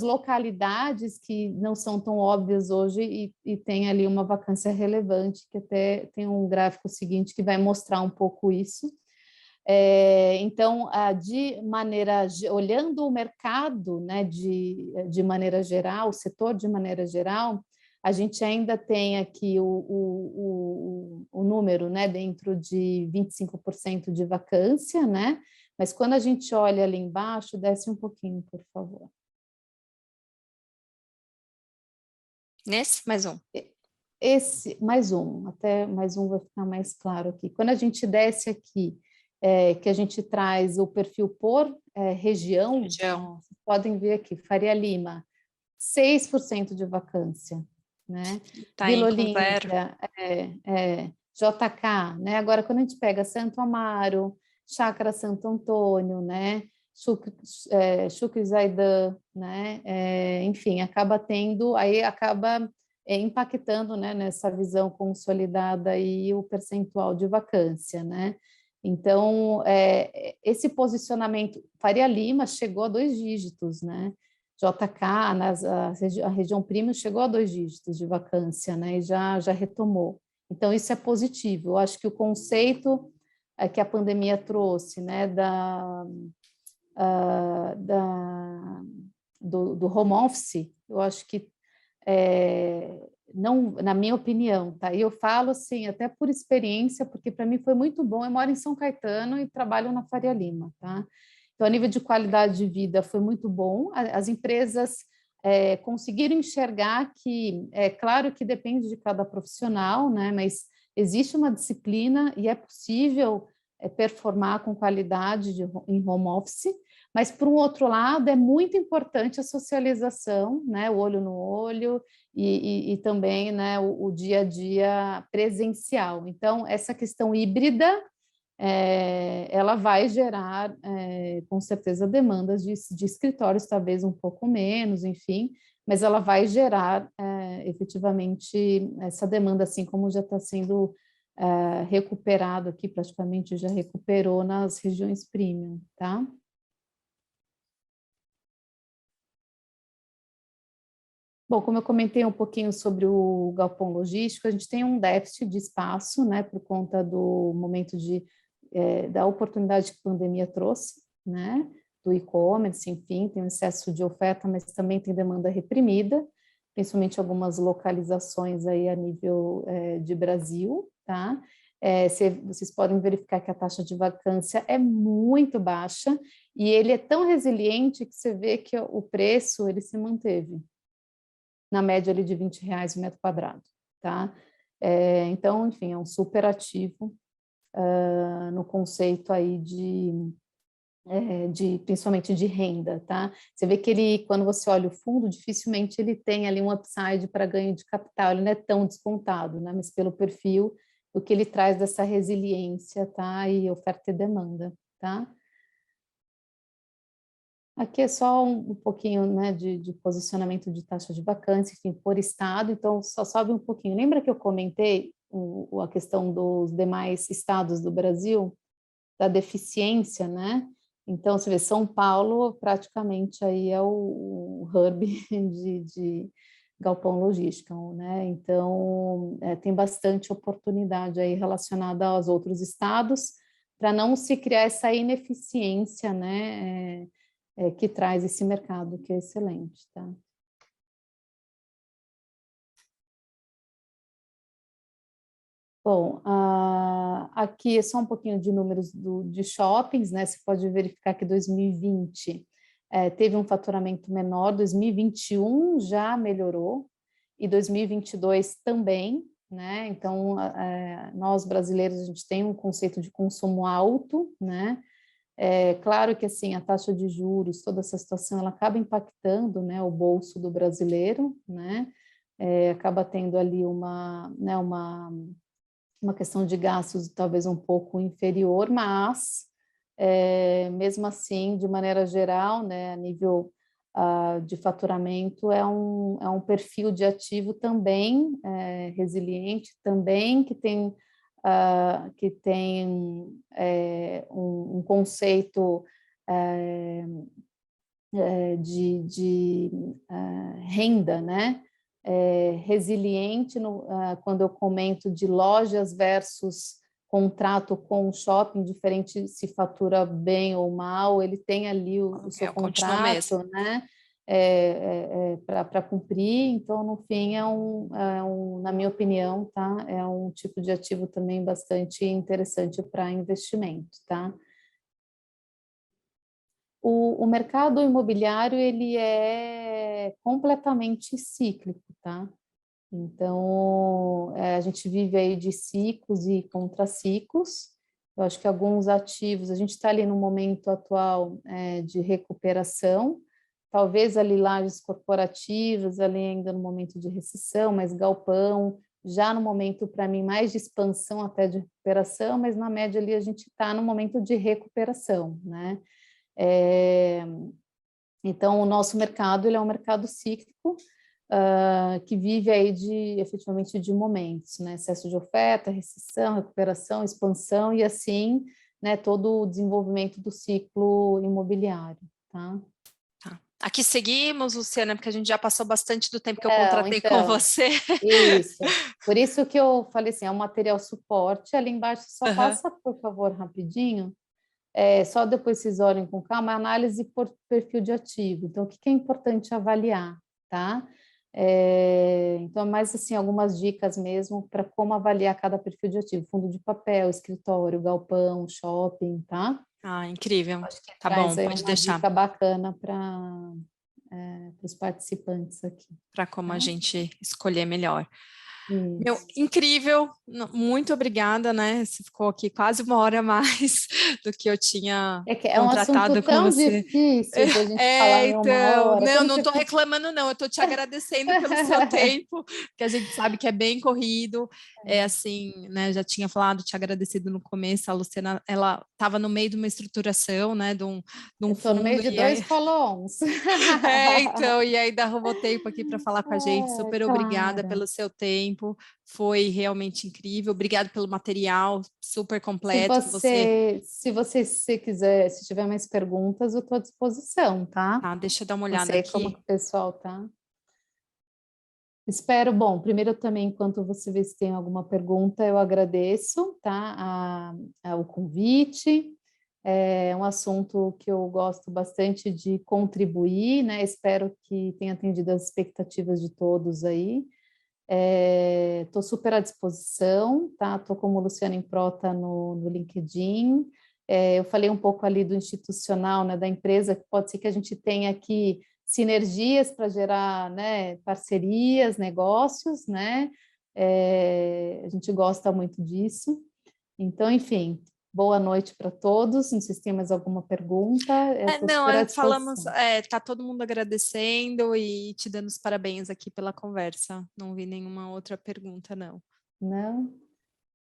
localidades que não são tão óbvias hoje e tem ali uma vacância relevante, que até tem um gráfico seguinte que vai mostrar um pouco isso. Então, olhando o mercado, né, de maneira geral, o setor de maneira geral, a gente ainda tem aqui o número, né, dentro de 25% de vacância, né? Mas quando a gente olha ali embaixo, desce um pouquinho, por favor. Nesse? Mais um. Mais um vai ficar mais claro aqui. Quando a gente desce aqui, que a gente traz o perfil por região. Vocês podem ver aqui, Faria Lima, 6% de vacância, né? Tá Vila aí com Olímpia, zero. JK, né? Agora, quando a gente pega Santo Amaro, Chácara Santo Antônio, né? Chucre Zaidan, né? Enfim, acaba impactando, né, nessa visão consolidada aí o percentual de vacância, né? Então, esse posicionamento, Faria Lima chegou a 2 dígitos, né? JK, a região premium chegou a 2 dígitos de vacância, né? E já retomou. Então, isso é positivo. Eu acho que o conceito que a pandemia trouxe, né, do home office, eu acho que não, na minha opinião, tá? E eu falo assim, até por experiência, porque para mim foi muito bom. Eu moro em São Caetano e trabalho na Faria Lima, tá? Então, a nível de qualidade de vida foi muito bom. As empresas conseguiram enxergar que, claro que depende de cada profissional, né? Mas existe uma disciplina e é possível performar com qualidade em home office, mas, por um outro lado, é muito importante a socialização, né, o olho no olho e também, né, o dia a dia presencial. Então, essa questão híbrida, ela vai gerar, com certeza, demandas de escritórios, talvez um pouco menos, enfim, mas ela vai gerar, efetivamente, essa demanda, assim como já está sendo recuperado aqui, praticamente já recuperou nas regiões premium, tá? Bom, como eu comentei um pouquinho sobre o galpão logístico, a gente tem um déficit de espaço, né, por conta do momento da oportunidade que a pandemia trouxe, né, do e-commerce, enfim, tem um excesso de oferta, mas também tem demanda reprimida, principalmente algumas localizações aí a nível de Brasil, tá? Vocês podem verificar que a taxa de vacância é muito baixa e ele é tão resiliente que você vê que o preço ele se manteve na média ali de R$20 o metro quadrado, tá? Então, enfim, é um super ativo no conceito aí principalmente de renda, tá? Você vê que ele, quando você olha o fundo, dificilmente ele tem ali um upside para ganho de capital, ele não é tão descontado, né? Mas pelo perfil, o que ele traz dessa resiliência, tá? E oferta e demanda, tá? Aqui é só um pouquinho, né, de posicionamento de taxa de vacância, enfim, por estado, então só sobe um pouquinho. Lembra que eu comentei a questão dos demais estados do Brasil, da deficiência, né? Então, você vê, São Paulo praticamente aí é o hub de galpão logístico, né? Então, tem bastante oportunidade aí relacionada aos outros estados, para não se criar essa ineficiência, né? Que traz esse mercado, que é excelente, tá? Bom, aqui é só um pouquinho de números de shoppings, né? Você pode verificar que 2020 teve um faturamento menor, 2021 já melhorou, e 2022 também, né? Então, nós brasileiros, a gente tem um conceito de consumo alto, né? Claro que assim a taxa de juros, toda essa situação, ela acaba impactando, né, o bolso do brasileiro, né? Acaba tendo ali uma questão de gastos talvez um pouco inferior, mas mesmo assim, de maneira geral, né, a nível de faturamento, é um perfil de ativo também resiliente, também que tem um conceito de renda, né? Resiliente, quando eu comento de lojas versus contrato com o shopping, diferente se fatura bem ou mal, ele tem ali o seu contrato, né? Para cumprir, então, no fim, na minha opinião, tá? É um tipo de ativo também bastante interessante para investimento, tá? O mercado imobiliário, ele é completamente cíclico, tá? Então, a gente vive aí de ciclos e contraciclos. Eu acho que alguns ativos, a gente está ali no momento atual de recuperação, talvez ali lajes corporativas, ali ainda no momento de recessão, mas galpão, já no momento, para mim, mais de expansão até de recuperação, mas na média ali a gente está no momento de recuperação, né? Então, o nosso mercado, ele é um mercado cíclico, que vive aí efetivamente de momentos, né? Excesso de oferta, recessão, recuperação, expansão e assim, né, todo o desenvolvimento do ciclo imobiliário, tá? Aqui seguimos, Luciana, porque a gente já passou bastante do tempo que eu contratei com você. Isso, por isso que eu falei assim, é um material suporte, ali embaixo só passa, por favor, rapidinho, só depois vocês olhem com calma, análise por perfil de ativo, então o que é importante avaliar, tá? Então, mais assim, algumas dicas mesmo para como avaliar cada perfil de ativo, fundo de papel, escritório, galpão, shopping, tá? Incrível. Acho que Tá traz bom, aí pode uma deixar. dica bacana para os participantes aqui. Para como a gente escolher melhor. Meu, Isso. incrível, muito obrigada, né? Você ficou aqui quase 1 hora a mais do que eu tinha É que é um assunto contratado com tão você. difícil da gente falar em 1 hora. Não, Quando não você estou reclamando, não. Eu estou te agradecendo pelo seu tempo, que a gente sabe que é bem corrido. É assim, né? Já tinha falado, te agradecido no começo. A Luciana, ela estava no meio de uma estruturação, né? De um eu estou no meio fundo, de e aí 2 follow-ons. então, e ainda arrumou tempo aqui para falar com a gente. Super obrigada Claro. pelo seu tempo, foi realmente incrível. Obrigada pelo material super Se completo que você. você quiser, se tiver mais perguntas, eu estou à disposição, tá? Tá, deixa eu dar uma Não olhada sei como que aqui. o pessoal tá. Espero, bom, primeiro também, enquanto você vê se tem alguma pergunta, eu agradeço, tá, o convite. É um assunto que eu gosto bastante de contribuir, né? Espero que tenha atendido as expectativas de todos aí. Estou super à disposição, tá? Estou como Luciana Improta no LinkedIn. Eu falei um pouco ali do institucional, né, da empresa, que pode ser que a gente tenha aqui sinergias para gerar, né, parcerias, negócios, né? A gente gosta muito disso. Então, enfim, boa noite para todos. Não sei se tem mais alguma pergunta. Eu estou Não, super à falamos, disposição. tá todo mundo agradecendo e te dando os parabéns aqui pela conversa. Não vi nenhuma outra pergunta, não. Não?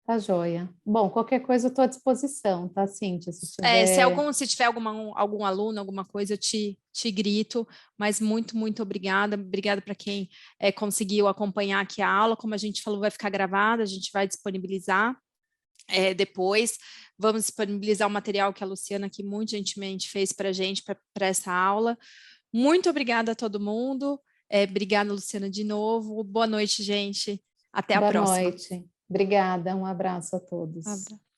Tá joia. Bom, qualquer coisa eu estou à disposição, tá, Cíntia? Se tiver. Se tiver algum aluno, alguma coisa, eu te grito, mas muito obrigada. Obrigada para quem conseguiu acompanhar aqui a aula. Como a gente falou, vai ficar gravada, a gente vai disponibilizar depois. Vamos disponibilizar o material que a Luciana aqui muito gentilmente fez para a gente, para essa aula. Muito obrigada a todo mundo. Obrigada, Luciana, de novo. Boa noite, gente. Até a Boa próxima. noite. Obrigada. Um abraço a todos. Abraço.